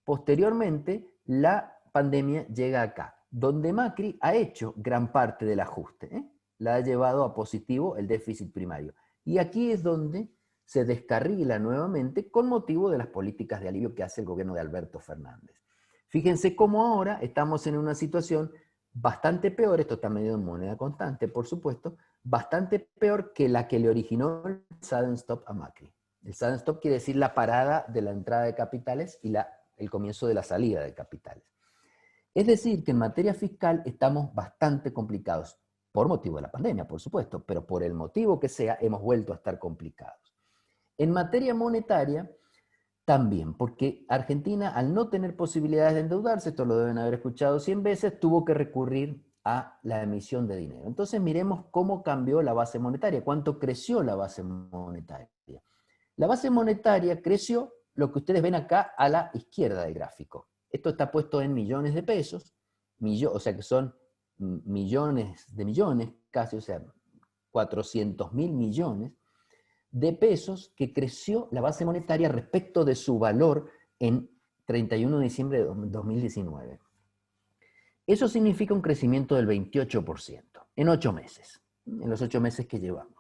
posteriormente la pandemia llega acá, donde Macri ha hecho gran parte del ajuste, la ha llevado a positivo el déficit primario. Y aquí es donde se descarrila nuevamente con motivo de las políticas de alivio que hace el gobierno de Alberto Fernández. Fíjense cómo ahora estamos en una situación bastante peor, esto está medido en moneda constante, por supuesto, bastante peor que la que le originó el sudden stop a Macri. El sudden stop quiere decir la parada de la entrada de capitales y el comienzo de la salida de capitales. Es decir, que en materia fiscal estamos bastante complicados, por motivo de la pandemia, por supuesto, pero por el motivo que sea, hemos vuelto a estar complicados. En materia monetaria, también, porque Argentina, al no tener posibilidades de endeudarse, esto lo deben haber escuchado 100 veces, tuvo que recurrir a la emisión de dinero. Entonces miremos cómo cambió la base monetaria, cuánto creció la base monetaria. La base monetaria creció, lo que ustedes ven acá a la izquierda del gráfico. Esto está puesto en millones de pesos, o sea que son millones de millones, casi, o sea, 400.000 millones de pesos que creció la base monetaria respecto de su valor en 31 de diciembre de 2019. Eso significa un crecimiento del 28% en 8 meses, en los 8 meses que llevamos.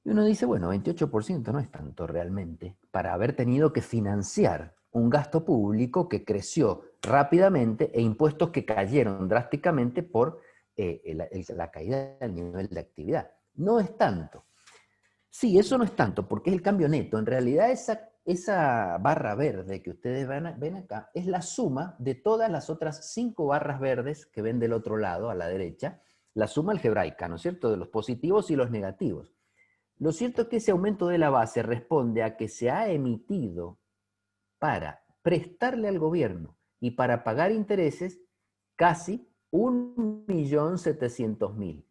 Y uno dice, bueno, 28% no es tanto realmente para haber tenido que financiar un gasto público que creció rápidamente e impuestos que cayeron drásticamente por la caída del nivel de actividad. No es tanto. Sí, eso no es tanto, porque es el cambio neto. En realidad esa barra verde que ustedes ven acá es la suma de todas las otras 5 barras verdes que ven del otro lado, a la derecha, la suma algebraica, ¿no es cierto?, de los positivos y los negativos. Lo cierto es que ese aumento de la base responde a que se ha emitido para prestarle al gobierno y para pagar intereses casi 1.700.000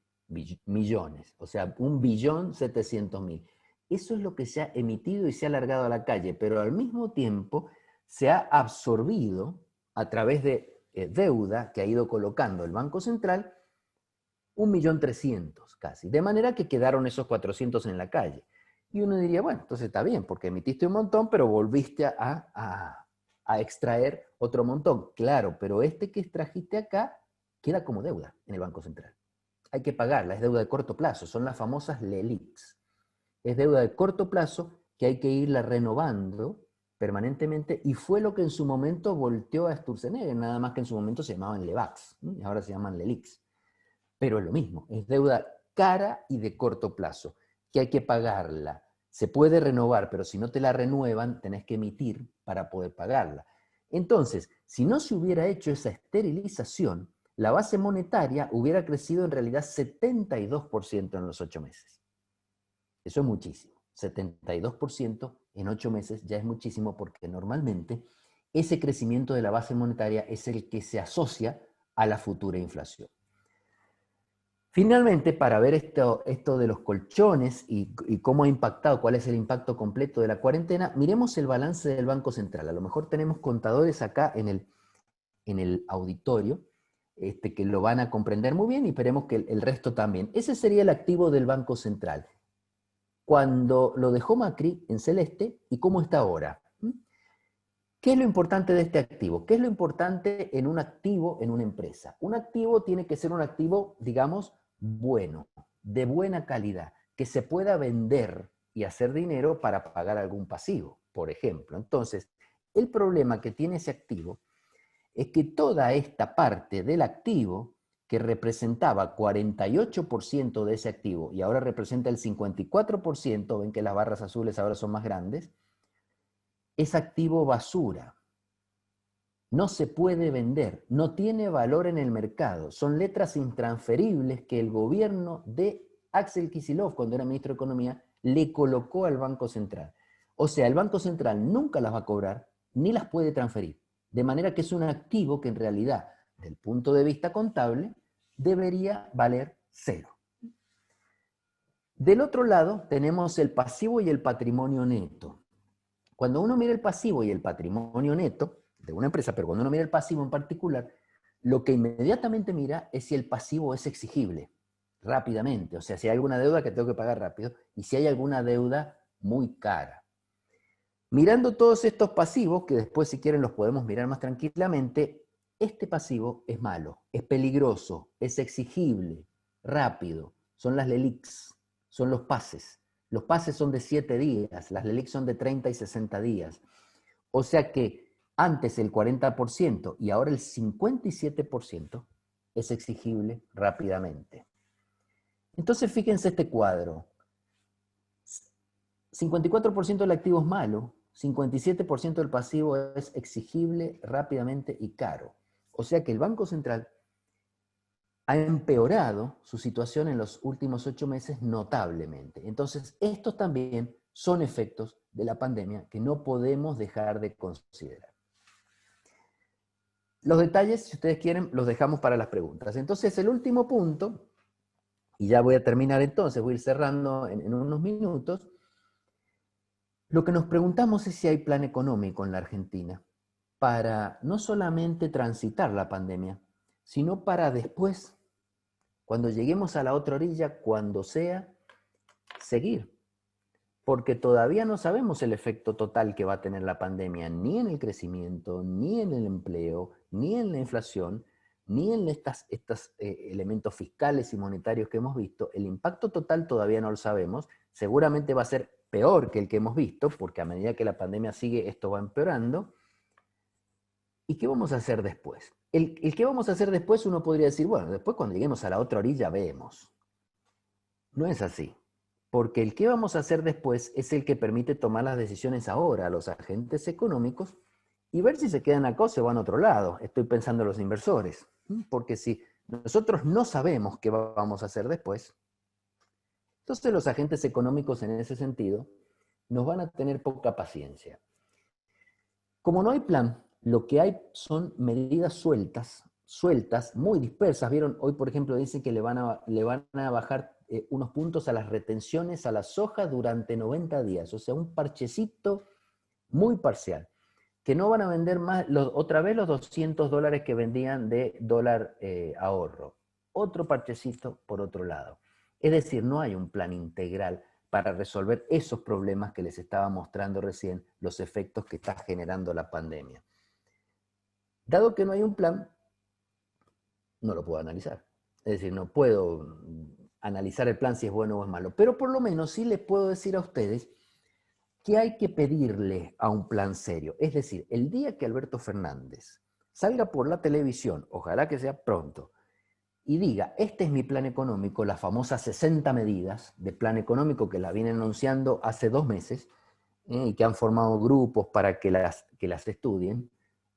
millones, o sea, 1.700.000. Eso es lo que se ha emitido y se ha largado a la calle, pero al mismo tiempo se ha absorbido a través de deuda que ha ido colocando el Banco Central 1.300.000 casi, de manera que quedaron esos 400 en la calle. Y uno diría, bueno, entonces está bien, porque emitiste un montón, pero volviste a extraer otro montón. Claro, pero este que extrajiste acá queda como deuda en el Banco Central. Hay que pagarla, es deuda de corto plazo, son las famosas LELIQs. Es deuda de corto plazo que hay que irla renovando permanentemente, y fue lo que en su momento volteó a Sturzenegger, nada más que en su momento se llamaban LEVAQs, ¿no? Y ahora se llaman LELIQs. Pero es lo mismo, es deuda cara y de corto plazo, que hay que pagarla. Se puede renovar, pero si no te la renuevan, tenés que emitir para poder pagarla. Entonces, si no se hubiera hecho esa esterilización, la base monetaria hubiera crecido en realidad 72% en los 8 meses. Eso es muchísimo. 72% en 8 meses ya es muchísimo, porque normalmente ese crecimiento de la base monetaria es el que se asocia a la futura inflación. Finalmente, para ver esto de los colchones y cómo ha impactado, cuál es el impacto completo de la cuarentena, miremos el balance del Banco Central. A lo mejor tenemos contadores acá en el auditorio que lo van a comprender muy bien, y esperemos que el resto también. Ese sería el activo del Banco Central cuando lo dejó Macri en celeste y cómo está ahora. ¿Qué es lo importante de este activo? ¿Qué es lo importante en un activo en una empresa? Un activo tiene que ser un activo, digamos, bueno, de buena calidad, que se pueda vender y hacer dinero para pagar algún pasivo, por ejemplo. Entonces, el problema que tiene ese activo es que toda esta parte del activo, que representaba 48% de ese activo y ahora representa el 54%, ven que las barras azules ahora son más grandes, es activo basura. No se puede vender, no tiene valor en el mercado. Son letras intransferibles que el gobierno de Axel Kicillof, cuando era ministro de Economía, le colocó al Banco Central. O sea, el Banco Central nunca las va a cobrar ni las puede transferir. De manera que es un activo que en realidad, del punto de vista contable, debería valer cero. Del otro lado tenemos el pasivo y el patrimonio neto. Cuando uno mira el pasivo y el patrimonio neto de una empresa, pero cuando uno mira el pasivo en particular, lo que inmediatamente mira es si el pasivo es exigible rápidamente, o sea, si hay alguna deuda que tengo que pagar rápido y si hay alguna deuda muy cara. Mirando todos estos pasivos, que después si quieren los podemos mirar más tranquilamente, este pasivo es malo, es peligroso, es exigible, rápido, son las LELIQs, son los pases. Los pases son de 7 días, las LELIQs son de 30 y 60 días. O sea que antes el 40% y ahora el 57% es exigible rápidamente. Entonces fíjense este cuadro. 54% del activo es malo, 57% del pasivo es exigible rápidamente y caro. O sea que el Banco Central ha empeorado su situación en los últimos 8 meses notablemente. Entonces, estos también son efectos de la pandemia que no podemos dejar de considerar. Los detalles, si ustedes quieren, los dejamos para las preguntas. Entonces, el último punto, y ya voy a terminar entonces, voy a ir cerrando en unos minutos. Lo que nos preguntamos es si hay plan económico en la Argentina para no solamente transitar la pandemia, sino para después, cuando lleguemos a la otra orilla, cuando sea, seguir. Porque todavía no sabemos el efecto total que va a tener la pandemia, ni en el crecimiento, ni en el empleo, ni en la inflación, ni en estos elementos fiscales y monetarios que hemos visto. El impacto total todavía no lo sabemos. Seguramente va a ser peor que el que hemos visto, porque a medida que la pandemia sigue, esto va empeorando. ¿Y qué vamos a hacer después? El qué vamos a hacer después uno podría decir, bueno, después cuando lleguemos a la otra orilla vemos. No es así, porque el qué vamos a hacer después es el que permite tomar las decisiones ahora a los agentes económicos y ver si se quedan acá o se van a otro lado. Estoy pensando en los inversores, porque si nosotros no sabemos qué vamos a hacer después, entonces los agentes económicos en ese sentido nos van a tener poca paciencia. Como no hay plan, lo que hay son medidas sueltas, muy dispersas. ¿Vieron? Hoy, por ejemplo, dicen que le van a bajar unos puntos a las retenciones a la soja durante 90 días. O sea, un parchecito muy parcial. Que no van a vender más, otra vez los $200 que vendían de dólar ahorro. Otro parchecito por otro lado. Es decir, no hay un plan integral para resolver esos problemas que les estaba mostrando recién, los efectos que está generando la pandemia. Dado que no hay un plan, no lo puedo analizar. Es decir, no puedo analizar el plan si es bueno o es malo, pero por lo menos sí les puedo decir a ustedes que hay que pedirle a un plan serio. Es decir, el día que Alberto Fernández salga por la televisión, ojalá que sea pronto, y diga, este es mi plan económico, las famosas 60 medidas de plan económico que la vienen anunciando hace 2 meses, y que han formado grupos para que las estudien,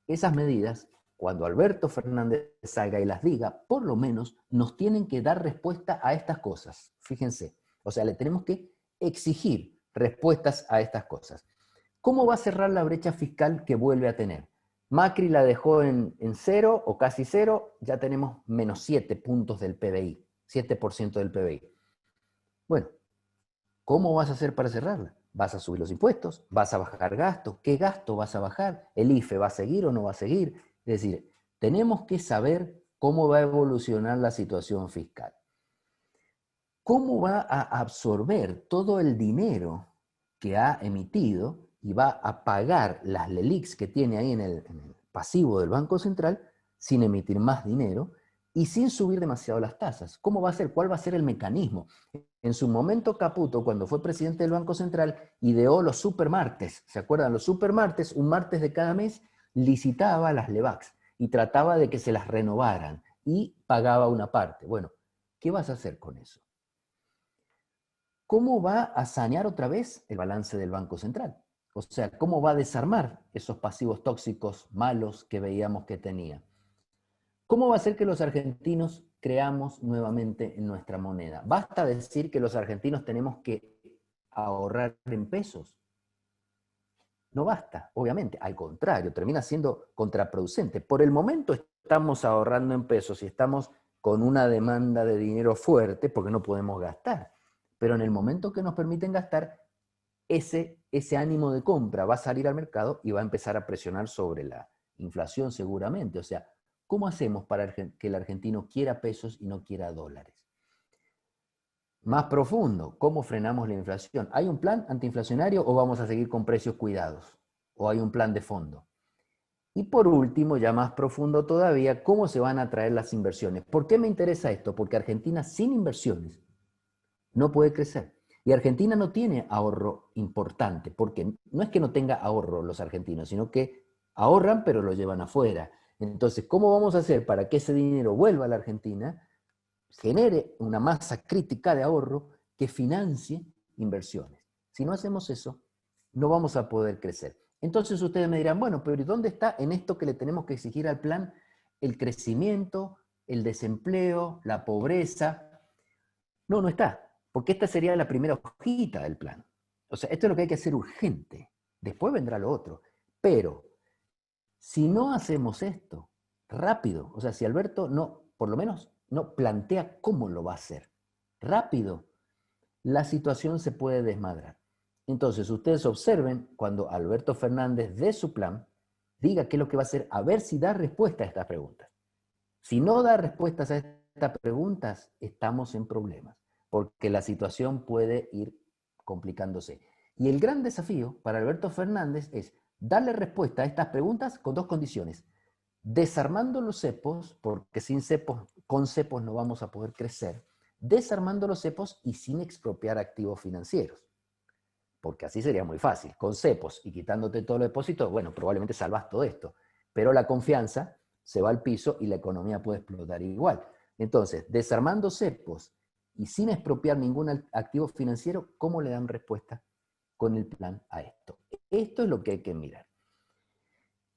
esas medidas, cuando Alberto Fernández salga y las diga, por lo menos nos tienen que dar respuesta a estas cosas. Fíjense, o sea, le tenemos que exigir respuestas a estas cosas. ¿Cómo va a cerrar la brecha fiscal que vuelve a tener? Macri la dejó en 0 o casi 0, ya tenemos menos 7 puntos del PBI, 7% del PBI. Bueno, ¿cómo vas a hacer para cerrarla? ¿Vas a subir los impuestos? ¿Vas a bajar gastos? ¿Qué gasto vas a bajar? ¿El IFE va a seguir o no va a seguir? Es decir, tenemos que saber cómo va a evolucionar la situación fiscal. ¿Cómo va a absorber todo el dinero que ha emitido y va a pagar las LELIQs que tiene ahí en el pasivo del Banco Central sin emitir más dinero y sin subir demasiado las tasas? ¿Cómo va a ser? ¿Cuál va a ser el mecanismo? En su momento Caputo, cuando fue presidente del Banco Central, ideó los supermartes. ¿Se acuerdan? Los supermartes, un martes de cada mes, licitaba las LEVAQs y trataba de que se las renovaran y pagaba una parte. Bueno, ¿qué vas a hacer con eso? ¿Cómo va a sanear otra vez el balance del Banco Central? O sea, ¿cómo va a desarmar esos pasivos tóxicos malos que veíamos que tenía? ¿Cómo va a hacer que los argentinos creamos nuevamente en nuestra moneda? ¿Basta decir que los argentinos tenemos que ahorrar en pesos? No basta, obviamente, al contrario, termina siendo contraproducente. Por el momento estamos ahorrando en pesos y estamos con una demanda de dinero fuerte porque no podemos gastar. Pero en el momento que nos permiten gastar, ese ánimo de compra va a salir al mercado y va a empezar a presionar sobre la inflación seguramente. O sea, ¿cómo hacemos para que el argentino quiera pesos y no quiera dólares? Más profundo, ¿cómo frenamos la inflación? ¿Hay un plan antiinflacionario o vamos a seguir con precios cuidados? ¿O hay un plan de fondo? Y por último, ya más profundo todavía, ¿cómo se van a atraer las inversiones? ¿Por qué me interesa esto? Porque Argentina sin inversiones no puede crecer. Y Argentina no tiene ahorro importante, porque no es que no tenga ahorro los argentinos, sino que ahorran pero lo llevan afuera. Entonces, ¿cómo vamos a hacer para que ese dinero vuelva a la Argentina, genere una masa crítica de ahorro que financie inversiones? Si no hacemos eso, no vamos a poder crecer. Entonces ustedes me dirán, bueno, pero ¿y dónde está en esto que le tenemos que exigir al plan el crecimiento, el desempleo, la pobreza? No, no está, porque esta sería la primera hojita del plan. O sea, esto es lo que hay que hacer urgente. Después vendrá lo otro. Pero si no hacemos esto rápido, o sea, si Alberto no, por lo menos, no plantea cómo lo va a hacer rápido, la situación se puede desmadrar. Entonces, ustedes observen cuando Alberto Fernández dé su plan, diga qué es lo que va a hacer, a ver si da respuesta a estas preguntas. Si no da respuestas a estas preguntas, estamos en problemas, porque la situación puede ir complicándose. Y el gran desafío para Alberto Fernández es darle respuesta a estas preguntas con 2 condiciones. Desarmando los cepos, porque sin cepos, con cepos no vamos a poder crecer, desarmando los cepos y sin expropiar activos financieros. Porque así sería muy fácil. Con cepos y quitándote todo el depósito, bueno, probablemente salvas todo esto. pero la confianza se va al piso y la economía puede explotar igual. Entonces, desarmando cepos y sin expropiar ningún activo financiero, ¿cómo le dan respuesta con el plan a esto? Esto es lo que hay que mirar.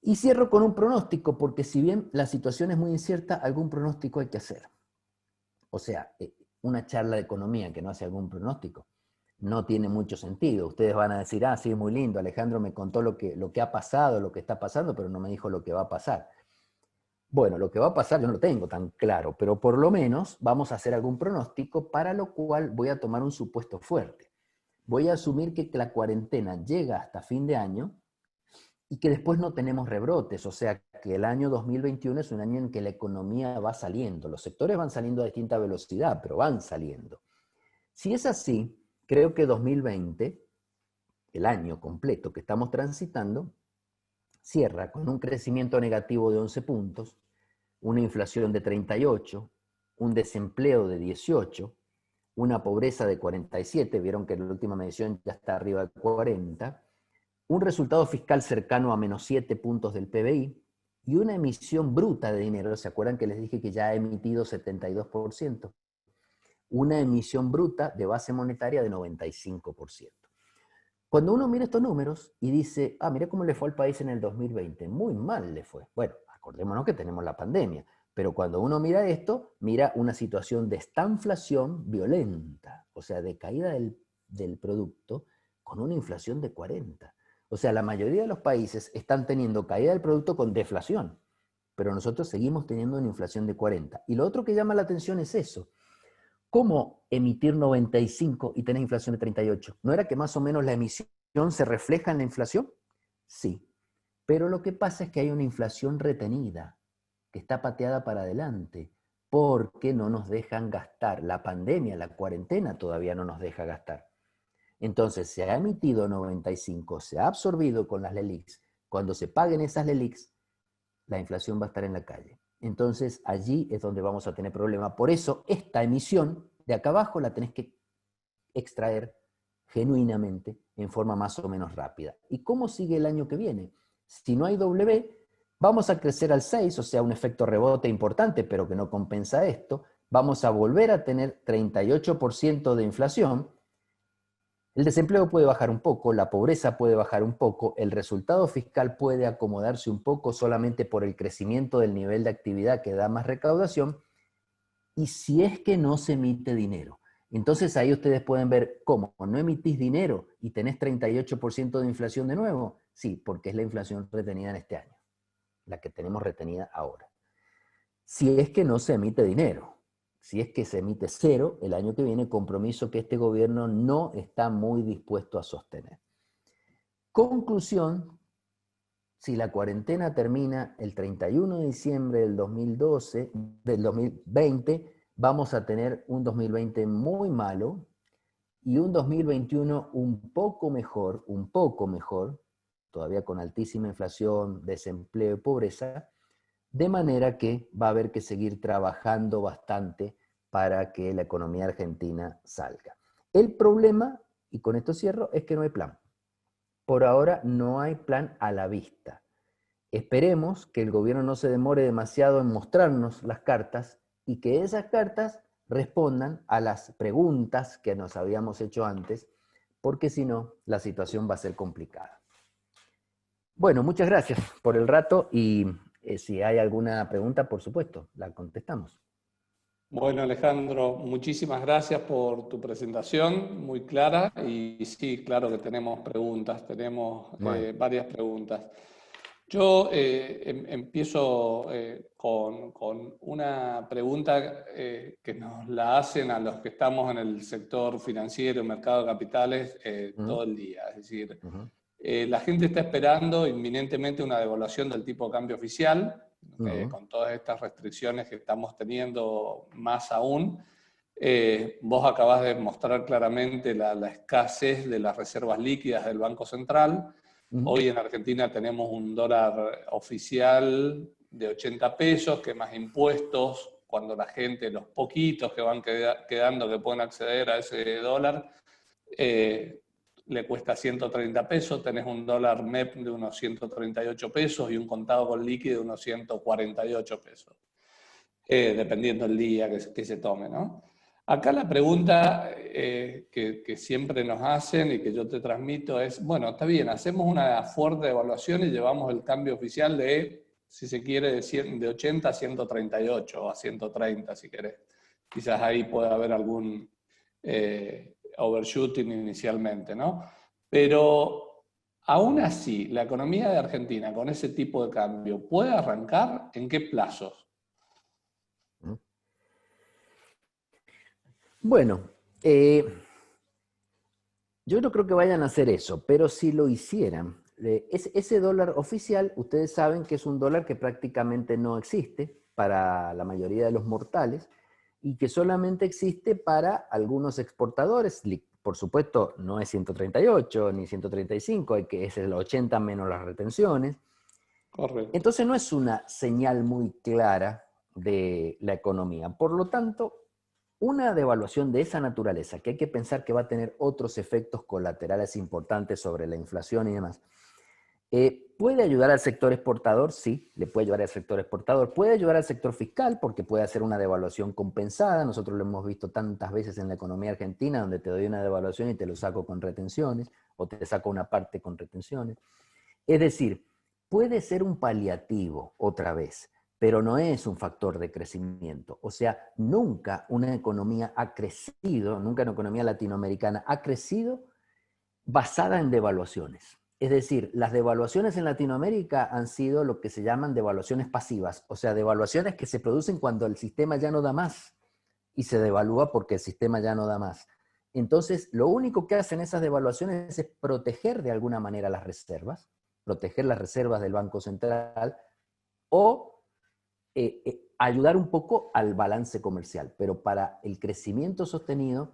Y cierro con un pronóstico, porque si bien la situación es muy incierta, algún pronóstico hay que hacer. O sea, una charla de economía que no hace algún pronóstico no tiene mucho sentido. Ustedes van a decir, ah, sí, muy lindo, Alejandro me contó lo que ha pasado, lo que está pasando, pero no me dijo lo que va a pasar. Bueno, lo que va a pasar yo no lo tengo tan claro, pero por lo menos vamos a hacer algún pronóstico, para lo cual voy a tomar un supuesto fuerte. Voy a asumir que la cuarentena llega hasta fin de año y que después no tenemos rebrotes, o sea que el año 2021 es un año en que la economía va saliendo, los sectores van saliendo a distinta velocidad, pero van saliendo. Si es así, creo que 2020, el año completo que estamos transitando, cierra con un crecimiento negativo de 11 puntos, una inflación de 38, un desempleo de 18, una pobreza de 47, vieron que en la última medición ya está arriba de 40, un resultado fiscal cercano a menos 7 puntos del PBI y una emisión bruta de dinero. ¿Se acuerdan que les dije que ya ha emitido 72%? Una emisión bruta de base monetaria de 95%. Cuando uno mira estos números y dice, ah, mira cómo le fue al país en el 2020, muy mal le fue. Bueno, acordémonos que tenemos la pandemia, pero cuando uno mira esto, mira una situación de estanflación violenta, o sea, de caída del producto con una inflación de 40. O sea, la mayoría de los países están teniendo caída del producto con deflación, pero nosotros seguimos teniendo una inflación de 40. Y lo otro que llama la atención es eso. ¿Cómo emitir 95 y tener inflación de 38? ¿No era que más o menos la emisión se refleja en la inflación? Sí, pero lo que pasa es que hay una inflación retenida, que está pateada para adelante, porque no nos dejan gastar. La pandemia, la cuarentena todavía no nos deja gastar. Entonces se ha emitido 95, se ha absorbido con las LELIQs. Cuando se paguen esas LELIQs, la inflación va a estar en la calle. Entonces allí es donde vamos a tener problema. Por eso esta emisión de acá abajo la tenés que extraer genuinamente en forma más o menos rápida. ¿Y cómo sigue el año que viene? Si no hay W, vamos a crecer al 6, o sea, un efecto rebote importante, pero que no compensa esto. Vamos a volver a tener 38% de inflación. El desempleo puede bajar un poco, la pobreza puede bajar un poco, el resultado fiscal puede acomodarse un poco solamente por el crecimiento del nivel de actividad que da más recaudación, y si es que no se emite dinero. Entonces ahí ustedes pueden ver cómo no emitís dinero y tenés 38% de inflación de nuevo. Sí, porque es la inflación retenida en este año, la que tenemos retenida ahora. Si es que no se emite dinero. Si es que se emite cero, el año que viene, compromiso que este gobierno no está muy dispuesto a sostener. Conclusión, si la cuarentena termina el 31 de diciembre del 2020, vamos a tener un 2020 muy malo y un 2021 un poco mejor, todavía con altísima inflación, desempleo y pobreza, de manera que va a haber que seguir trabajando bastante para que la economía argentina salga. El problema, y con esto cierro, es que no hay plan. Por ahora no hay plan a la vista. Esperemos que el gobierno no se demore demasiado en mostrarnos las cartas y que esas cartas respondan a las preguntas que nos habíamos hecho antes, porque si no, la situación va a ser complicada. Bueno, muchas gracias por el rato y si hay alguna pregunta, por supuesto, la contestamos. Bueno, Alejandro, muchísimas gracias por tu presentación, muy clara, y sí, claro que tenemos preguntas, tenemos varias preguntas. Yo empiezo con una pregunta que nos la hacen a los que estamos en el sector financiero, mercado de capitales, todo el día. Es decir, la gente está esperando inminentemente una devaluación del tipo de cambio oficial, con todas estas restricciones que estamos teniendo más aún. Vos acabás de mostrar claramente la escasez de las reservas líquidas del Banco Central. Hoy en Argentina tenemos un dólar oficial de 80 pesos, que más impuestos, cuando la gente, los poquitos que van quedando que pueden acceder a ese dólar, le cuesta 130 pesos, tenés un dólar MEP de unos 138 pesos y un contado con líquido de unos 148 pesos, dependiendo del día que se tome, ¿no? Acá la pregunta que siempre nos hacen y que yo te transmito es, bueno, está bien, hacemos una fuerte evaluación y llevamos el cambio oficial de, si se quiere, de 80 a 138 o a 130, si querés. Quizás ahí pueda haber algún overshooting inicialmente, ¿no? Pero aún así, la economía de Argentina con ese tipo de cambio, ¿puede arrancar? ¿En qué plazos? Bueno, yo no creo que vayan a hacer eso, pero si lo hicieran, ese dólar oficial, ustedes saben que es un dólar que prácticamente no existe para la mayoría de los mortales y que solamente existe para algunos exportadores. Por supuesto, no es 138 ni 135, que es el 80 menos las retenciones. Correcto. Entonces no es una señal muy clara de la economía. Por lo tanto, una devaluación de esa naturaleza, que hay que pensar que va a tener otros efectos colaterales importantes sobre la inflación y demás, ¿puede ayudar al sector exportador? Sí, le puede ayudar al sector exportador. ¿Puede ayudar al sector fiscal? Porque puede hacer una devaluación compensada. Nosotros lo hemos visto tantas veces en la economía argentina, donde te doy una devaluación y te lo saco con retenciones, o te saco una parte con retenciones. Es decir, puede ser un paliativo otra vez, pero no es un factor de crecimiento. O sea, nunca una economía ha crecido, nunca una economía latinoamericana ha crecido basada en devaluaciones. Es decir, las devaluaciones en Latinoamérica han sido lo que se llaman devaluaciones pasivas, o sea, devaluaciones que se producen cuando el sistema ya no da más y se devalúa porque el sistema ya no da más. Entonces, lo único que hacen esas devaluaciones es proteger de alguna manera las reservas, proteger las reservas del Banco Central o ayudar un poco al balance comercial. Pero para el crecimiento sostenido,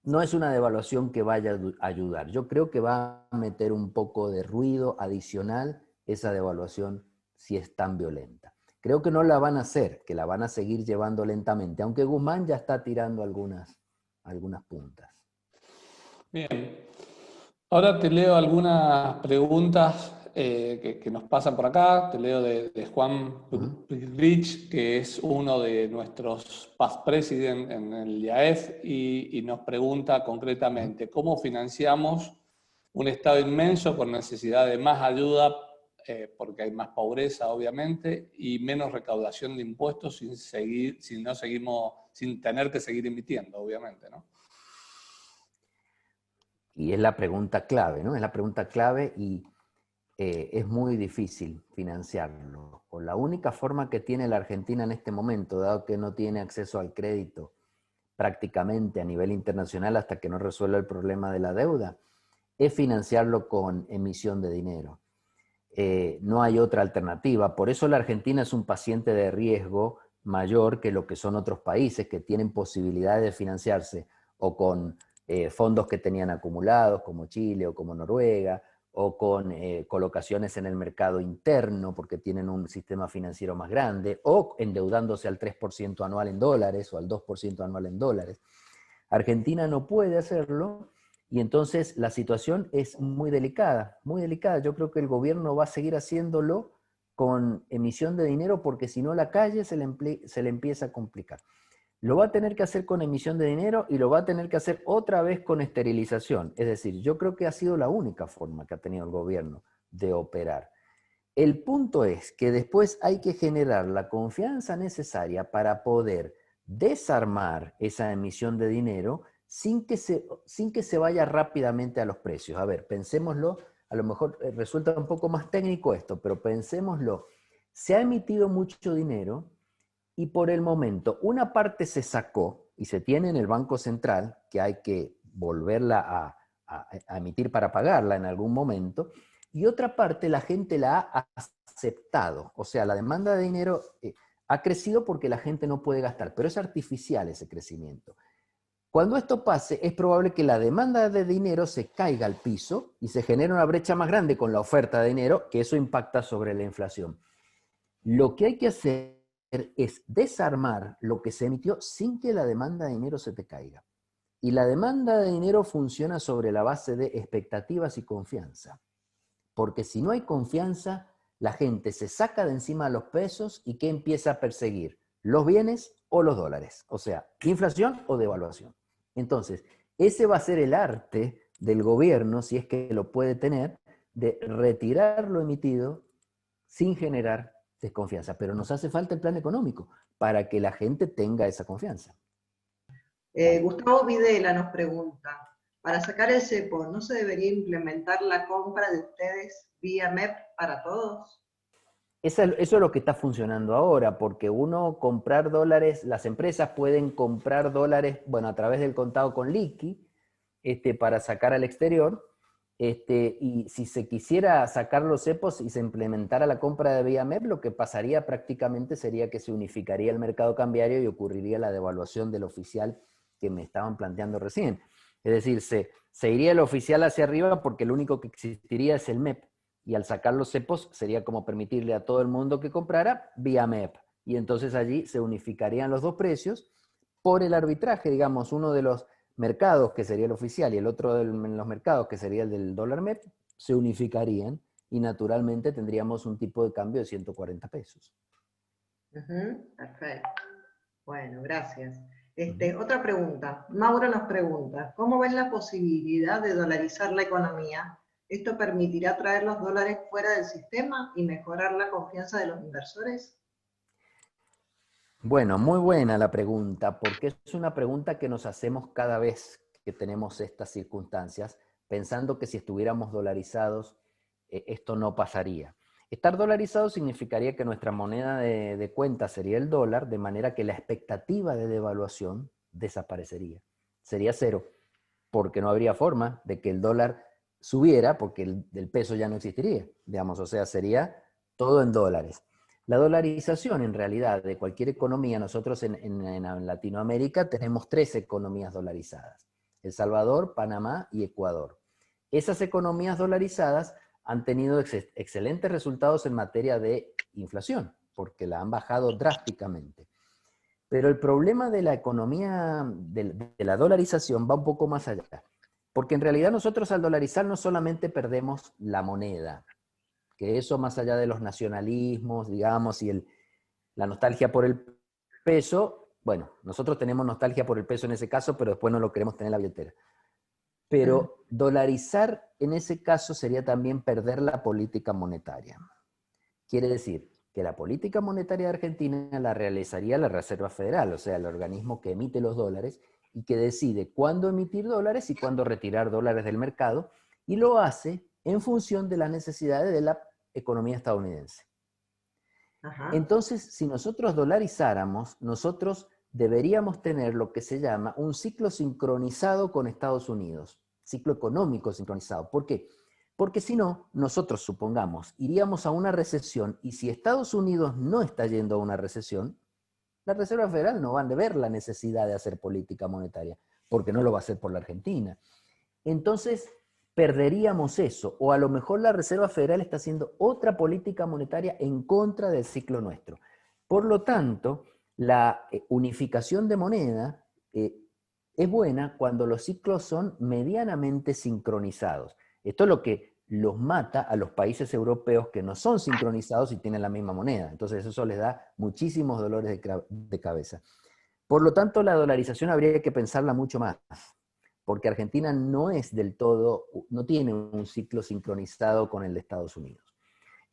no es una devaluación que vaya a ayudar. Yo creo que va a meter un poco de ruido adicional esa devaluación si es tan violenta. Creo que no la van a hacer, que la van a seguir llevando lentamente, aunque Guzmán ya está tirando algunas puntas. Bien. Ahora te leo algunas preguntas que nos pasan por acá. Te leo de Juan Rich, que es uno de nuestros past president en el IAEF, y nos pregunta concretamente, ¿cómo financiamos un Estado inmenso con necesidad de más ayuda, porque hay más pobreza, obviamente, y menos recaudación de impuestos sin tener que seguir emitiendo, obviamente, ¿no? Y es la pregunta clave, ¿no? Es la pregunta clave y es muy difícil financiarlo. O la única forma que tiene la Argentina en este momento, dado que no tiene acceso al crédito prácticamente a nivel internacional hasta que no resuelva el problema de la deuda, es financiarlo con emisión de dinero. No hay otra alternativa. Por eso la Argentina es un paciente de riesgo mayor que lo que son otros países que tienen posibilidades de financiarse o con fondos que tenían acumulados, como Chile o como Noruega, o con colocaciones en el mercado interno porque tienen un sistema financiero más grande, o endeudándose al 3% anual en dólares o al 2% anual en dólares. Argentina no puede hacerlo y entonces la situación es muy delicada, muy delicada. Yo creo que el gobierno va a seguir haciéndolo con emisión de dinero porque si no la calle se le empieza a complicar. Lo va a tener que hacer con emisión de dinero y lo va a tener que hacer otra vez con esterilización. Es decir, yo creo que ha sido la única forma que ha tenido el gobierno de operar. El punto es que después hay que generar la confianza necesaria para poder desarmar esa emisión de dinero sin que se vaya rápidamente a los precios. A ver, pensémoslo, a lo mejor resulta un poco más técnico esto, pero pensémoslo. Se ha emitido mucho dinero y por el momento una parte se sacó y se tiene en el Banco Central, que hay que volverla a emitir para pagarla en algún momento, y otra parte la gente la ha aceptado. O sea, la demanda de dinero ha crecido porque la gente no puede gastar, pero es artificial ese crecimiento. Cuando esto pase, es probable que la demanda de dinero se caiga al piso y se genere una brecha más grande con la oferta de dinero, que eso impacta sobre la inflación. Lo que hay que hacer es desarmar lo que se emitió sin que la demanda de dinero se te caiga. Y la demanda de dinero funciona sobre la base de expectativas y confianza. Porque si no hay confianza, la gente se saca de encima los pesos y ¿qué empieza a perseguir? Los bienes o los dólares. O sea, inflación o devaluación. Entonces, ese va a ser el arte del gobierno, si es que lo puede tener, de retirar lo emitido sin generar desconfianza. Pero nos hace falta el plan económico para que la gente tenga esa confianza. Gustavo Videla nos pregunta, para sacar el cepo, ¿no se debería implementar la compra de ustedes vía MEP para todos? Eso es lo que está funcionando ahora, porque uno comprar dólares, las empresas pueden comprar dólares, bueno, a través del contado con liqui, para sacar al exterior, y si se quisiera sacar los cepos y se implementara la compra de vía MEP, lo que pasaría prácticamente sería que se unificaría el mercado cambiario y ocurriría la devaluación del oficial que me estaban planteando recién. Es decir, se iría el oficial hacia arriba porque lo único que existiría es el MEP. Y al sacar los cepos sería como permitirle a todo el mundo que comprara vía MEP. Y entonces allí se unificarían los dos precios por el arbitraje, digamos, uno de los mercados, que sería el oficial, y el otro de los mercados, que sería el del dólar MEP, se unificarían y naturalmente tendríamos un tipo de cambio de 140 pesos. Perfecto. Bueno, gracias. Otra pregunta. Mauro nos pregunta, ¿cómo ven la posibilidad de dolarizar la economía? ¿Esto permitirá traer los dólares fuera del sistema y mejorar la confianza de los inversores? Bueno, muy buena la pregunta, porque es una pregunta que nos hacemos cada vez que tenemos estas circunstancias, pensando que si estuviéramos dolarizados, esto no pasaría. Estar dolarizado significaría que nuestra moneda de cuenta sería el dólar, de manera que la expectativa de devaluación desaparecería. Sería cero, porque no habría forma de que el dólar subiera, porque el peso ya no existiría, digamos, o sea, sería todo en dólares. La dolarización, en realidad, de cualquier economía, nosotros en Latinoamérica tenemos 3 economías dolarizadas: El Salvador, Panamá y Ecuador. Esas economías dolarizadas han tenido excelentes resultados en materia de inflación, porque la han bajado drásticamente. Pero el problema de la economía, de la dolarización, va un poco más allá. Porque en realidad nosotros al dolarizar no solamente perdemos la moneda, que eso más allá de los nacionalismos, digamos, y la nostalgia por el peso, bueno, nosotros tenemos nostalgia por el peso en ese caso, pero después no lo queremos tener en la billetera. Pero dolarizar en ese caso sería también perder la política monetaria. Quiere decir que la política monetaria de Argentina la realizaría la Reserva Federal, o sea, el organismo que emite los dólares y que decide cuándo emitir dólares y cuándo retirar dólares del mercado, y lo hace en función de las necesidades de la economía estadounidense. Entonces, si nosotros dolarizáramos, nosotros deberíamos tener lo que se llama un ciclo sincronizado con Estados Unidos, ciclo económico sincronizado. ¿Por qué? Porque si no, nosotros, supongamos, iríamos a una recesión, y si Estados Unidos no está yendo a una recesión, la Reserva Federal no va a ver la necesidad de hacer política monetaria, porque no lo va a hacer por la Argentina. Entonces, perderíamos eso, o a lo mejor la Reserva Federal está haciendo otra política monetaria en contra del ciclo nuestro. Por lo tanto, la unificación de moneda es buena cuando los ciclos son medianamente sincronizados. Esto es lo que los mata a los países europeos que no son sincronizados y tienen la misma moneda. Entonces eso les da muchísimos dolores de cabeza. Por lo tanto, la dolarización habría que pensarla mucho más, porque Argentina no es del todo, no tiene un ciclo sincronizado con el de Estados Unidos.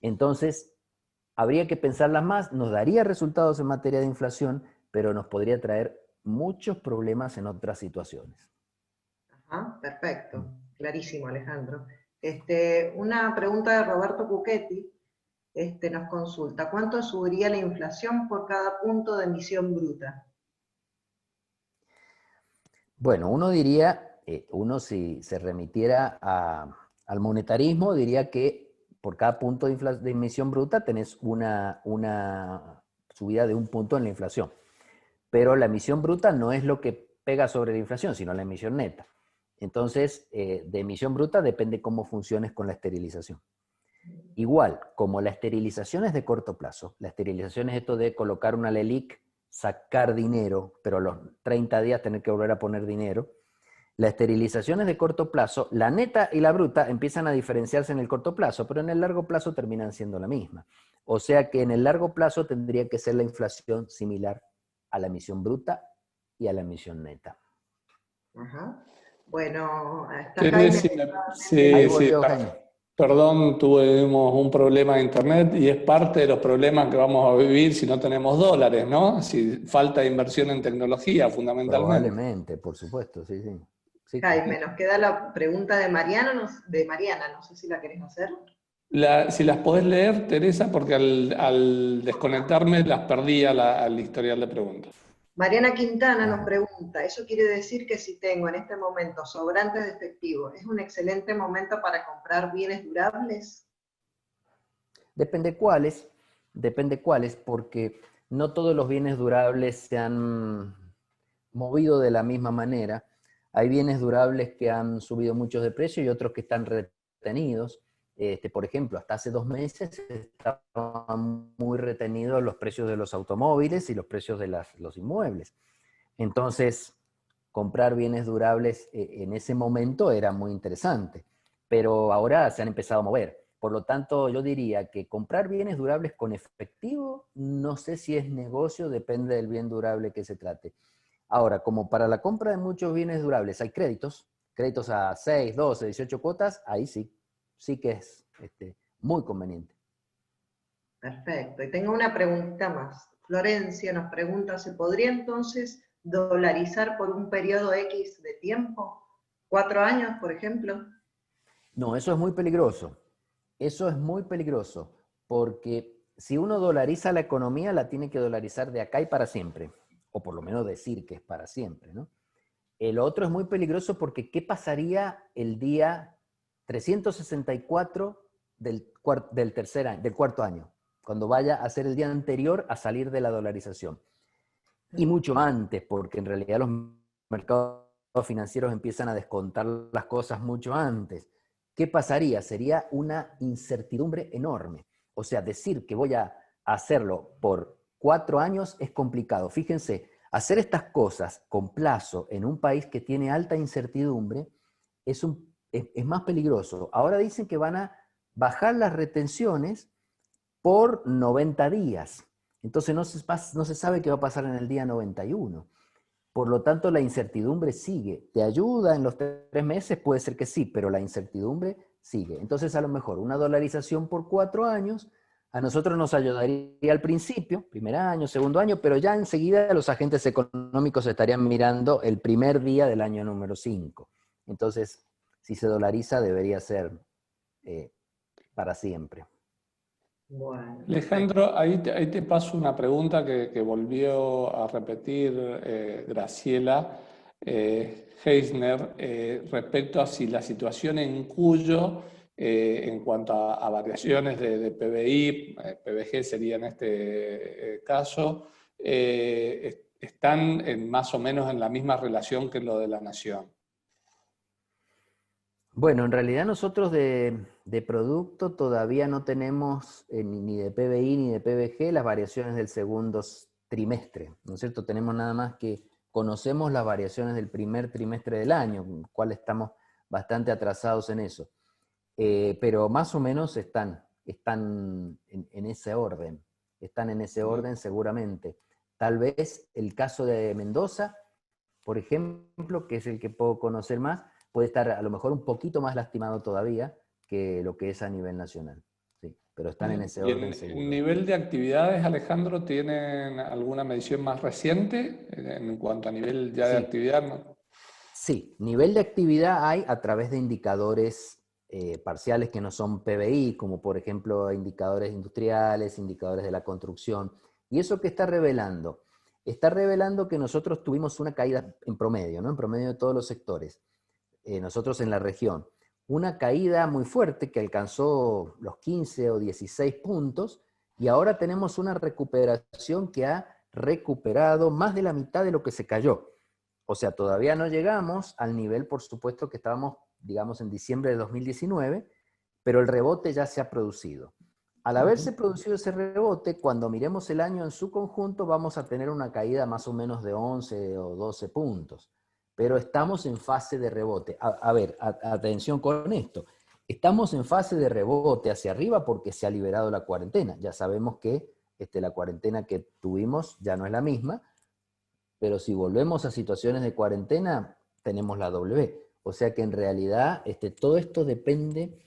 Entonces, habría que pensarla más, nos daría resultados en materia de inflación, pero nos podría traer muchos problemas en otras situaciones. Perfecto, clarísimo, Alejandro. Una pregunta de Roberto Cuchetti nos consulta, ¿cuánto subiría la inflación por cada punto de emisión bruta? Bueno, uno diría, si se remitiera al monetarismo, diría que por cada punto de emisión bruta tenés una subida de 1 punto en la inflación. Pero la emisión bruta no es lo que pega sobre la inflación, sino la emisión neta. Entonces, de emisión bruta depende cómo funciones con la esterilización. Igual, como la esterilización es de corto plazo, la esterilización es esto de colocar una LELIQ, sacar dinero, pero a los 30 días tener que volver a poner dinero. La esterilización es de corto plazo, la neta y la bruta empiezan a diferenciarse en el corto plazo, pero en el largo plazo terminan siendo la misma. O sea que en el largo plazo tendría que ser la inflación similar a la emisión bruta y a la emisión neta. Ajá. Bueno, está ¿Qué Jaime decir? Ahí Sí, sí, volvió Jaime. perdón, tuvimos un problema de internet y es parte de los problemas que vamos a vivir si no tenemos dólares, ¿no? Si falta inversión en tecnología, fundamentalmente. Probablemente, por supuesto, sí, sí. Sí, Jaime, nos queda la pregunta de Mariana, no sé si la querés hacer. Si las podés leer, Teresa, porque al desconectarme las perdí al historial de preguntas. Mariana Quintana nos ajá. pregunta, ¿eso quiere decir que si tengo en este momento sobrantes de efectivo, es un excelente momento para comprar bienes durables? Depende cuáles, porque no todos los bienes durables se han movido de la misma manera. Hay bienes durables que han subido mucho de precio y otros que están retenidos. Por ejemplo, hasta hace 2 meses estaban muy retenidos los precios de los automóviles y los precios de los inmuebles. Entonces, comprar bienes durables en ese momento era muy interesante, pero ahora se han empezado a mover. Por lo tanto, yo diría que comprar bienes durables con efectivo, no sé si es negocio, depende del bien durable que se trate. Ahora, como para la compra de muchos bienes durables hay créditos a 6, 12, 18 cuotas, ahí sí que es muy conveniente. Perfecto. Y tengo una pregunta más. Florencia nos pregunta, ¿se podría entonces dolarizar por un periodo X de tiempo? 4 años, por ejemplo. No, eso es muy peligroso. Eso es muy peligroso, porque si uno dolariza la economía, la tiene que dolarizar de acá y para siempre, o por lo menos decir que es para siempre, ¿no? El otro es muy peligroso porque ¿qué pasaría el día 364 del cuarto año? Cuando vaya a ser el día anterior a salir de la dolarización. Y mucho antes, porque en realidad los mercados financieros empiezan a descontar las cosas mucho antes. ¿Qué pasaría? Sería una incertidumbre enorme. O sea, decir que voy a hacerlo por 4 años es complicado. Fíjense, hacer estas cosas con plazo en un país que tiene alta incertidumbre es más peligroso. Ahora dicen que van a bajar las retenciones por 90 días. Entonces no se sabe qué va a pasar en el día 91. Por lo tanto, la incertidumbre sigue. ¿Te ayuda en los 3 meses? Puede ser que sí, pero la incertidumbre sigue. Entonces, a lo mejor una dolarización por 4 años a nosotros nos ayudaría al principio, primer año, segundo año, pero ya enseguida los agentes económicos estarían mirando el primer día del año número 5. Entonces, si se dolariza, debería ser para siempre. Bueno, perfecto. Alejandro, ahí te paso una pregunta que volvió a repetir Graciela Heisner respecto a si la situación en Cuyo, en cuanto a variaciones de PBI, PBG sería en este caso, están más o menos en la misma relación que lo de la nación. Bueno, en realidad nosotros de producto todavía no tenemos ni de PBI ni de PBG las variaciones del segundo trimestre, ¿no es cierto? Tenemos nada más que conocemos las variaciones del primer trimestre del año, con lo cual estamos bastante atrasados en eso. Pero más o menos están en ese orden, están en ese orden seguramente. Tal vez el caso de Mendoza, por ejemplo, que es el que puedo conocer más, puede estar a lo mejor un poquito más lastimado todavía que lo que es a nivel nacional. Sí, pero están en ese ¿Y orden en seguro. nivel de actividades, Alejandro, tienen alguna medición más reciente en cuanto a nivel ya de Sí, actividad? ¿No? sí, nivel de actividad hay a través de indicadores parciales que no son PBI, como por ejemplo indicadores industriales, indicadores de la construcción. ¿Y eso qué está revelando? Está revelando que nosotros tuvimos una caída en promedio, ¿no? En promedio de todos los sectores. Nosotros en la región, una caída muy fuerte que alcanzó los 15 o 16 puntos y ahora tenemos una recuperación que ha recuperado más de la mitad de lo que se cayó. O sea, todavía no llegamos al nivel, por supuesto, que estábamos, digamos, en diciembre de 2019, pero el rebote ya se ha producido. Al haberse producido ese rebote, cuando miremos el año en su conjunto, vamos a tener una caída más o menos de 11 o 12 puntos. pero estamos en fase de rebote. A ver, atención con esto. Estamos en fase de rebote hacia arriba porque se ha liberado la cuarentena. Ya sabemos que la cuarentena que tuvimos ya no es la misma, pero si volvemos a situaciones de cuarentena, tenemos la W. O sea que en realidad todo esto depende,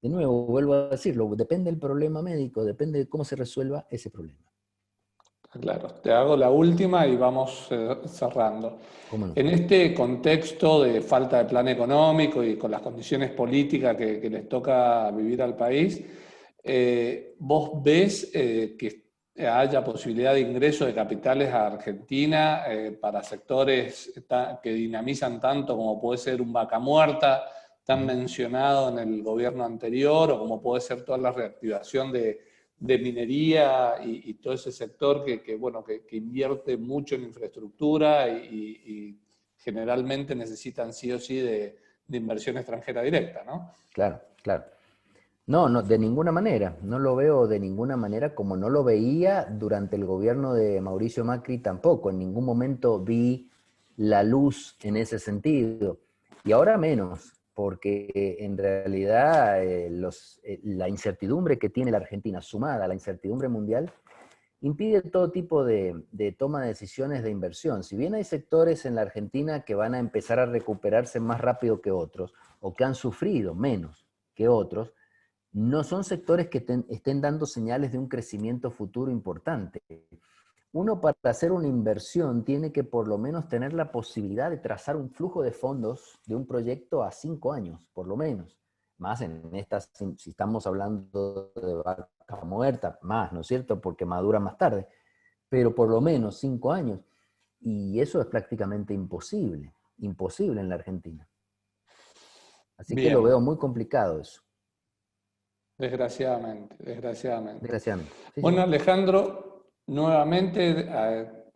de nuevo, vuelvo a decirlo, depende del problema médico, depende de cómo se resuelva ese problema. Claro, te hago la última y vamos cerrando. ¿Cómo no? En este contexto de falta de plan económico y con las condiciones políticas que les toca vivir al país, ¿vos ves que haya posibilidad de ingreso de capitales a Argentina para sectores que dinamizan tanto como puede ser un Vaca Muerta, tan mencionado en el gobierno anterior, o como puede ser toda la reactivación de minería y todo ese sector que invierte mucho en infraestructura y generalmente necesitan sí o sí de inversión extranjera directa, ¿no? Claro, claro. No, no, de ninguna manera. No lo veo de ninguna manera, como no lo veía durante el gobierno de Mauricio Macri tampoco. En ningún momento vi la luz en ese sentido. Y ahora menos, porque en realidad la incertidumbre que tiene la Argentina, sumada a la incertidumbre mundial, impide todo tipo de toma de decisiones de inversión. Si bien hay sectores en la Argentina que van a empezar a recuperarse más rápido que otros, o que han sufrido menos que otros, no son sectores que estén dando señales de un crecimiento futuro importante. Uno, para hacer una inversión tiene que por lo menos tener la posibilidad de trazar un flujo de fondos de un proyecto a 5 años, por lo menos. Más en estas, si estamos hablando de Vaca Muerta, más, ¿no es cierto? Porque madura más tarde. Pero por lo menos 5 años. Y eso es prácticamente imposible. Imposible en la Argentina. Así que lo Bien, veo muy complicado eso. desgraciadamente, desgraciadamente. Desgraciadamente. Sí, Bueno, sí. Alejandro, nuevamente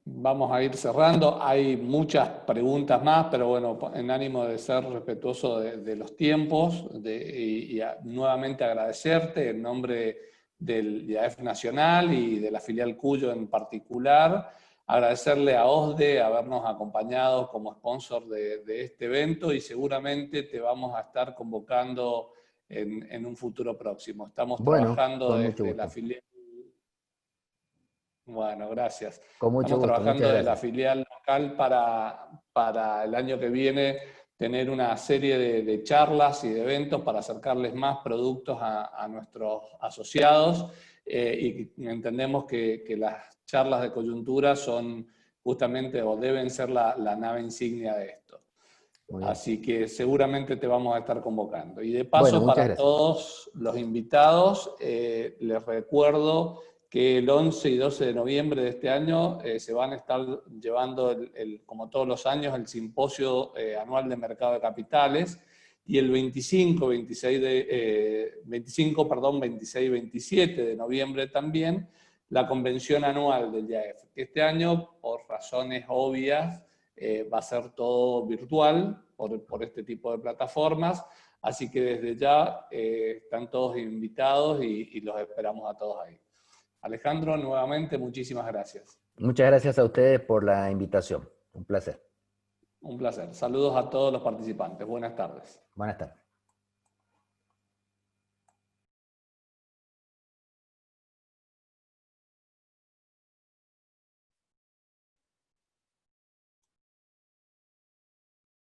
vamos a ir cerrando. Hay muchas preguntas más, pero bueno, en ánimo de ser respetuoso de los tiempos nuevamente agradecerte en nombre del IAF Nacional y de la filial Cuyo en particular. Agradecerle a OSDE habernos acompañado como sponsor de este evento y seguramente te vamos a estar convocando en un futuro próximo. Estamos Bueno, trabajando con mucho desde la gusto. filial. Bueno, gracias. Con mucho Estamos gusto, muchas trabajando de la gracias. filial local para el año que viene tener una serie de charlas y de eventos para acercarles más productos a nuestros asociados y entendemos que las charlas de coyuntura son justamente o deben ser la nave insignia de esto. Muy bien. Así que seguramente te vamos a estar convocando. Y de Bueno, paso, muchas para gracias. todos los invitados, les recuerdo que el 11 y 12 de noviembre de este año se van a estar llevando, como todos los años, el simposio anual de mercado de capitales. Y el 25 y 27 de noviembre también, la convención anual del IAF. Este año, por razones obvias, va a ser todo virtual por este tipo de plataformas, así que desde ya están todos invitados y los esperamos a todos ahí. Alejandro, nuevamente muchísimas gracias. Muchas gracias a ustedes por la invitación. Un placer. Un placer. Saludos a todos los participantes. Buenas tardes. Buenas tardes.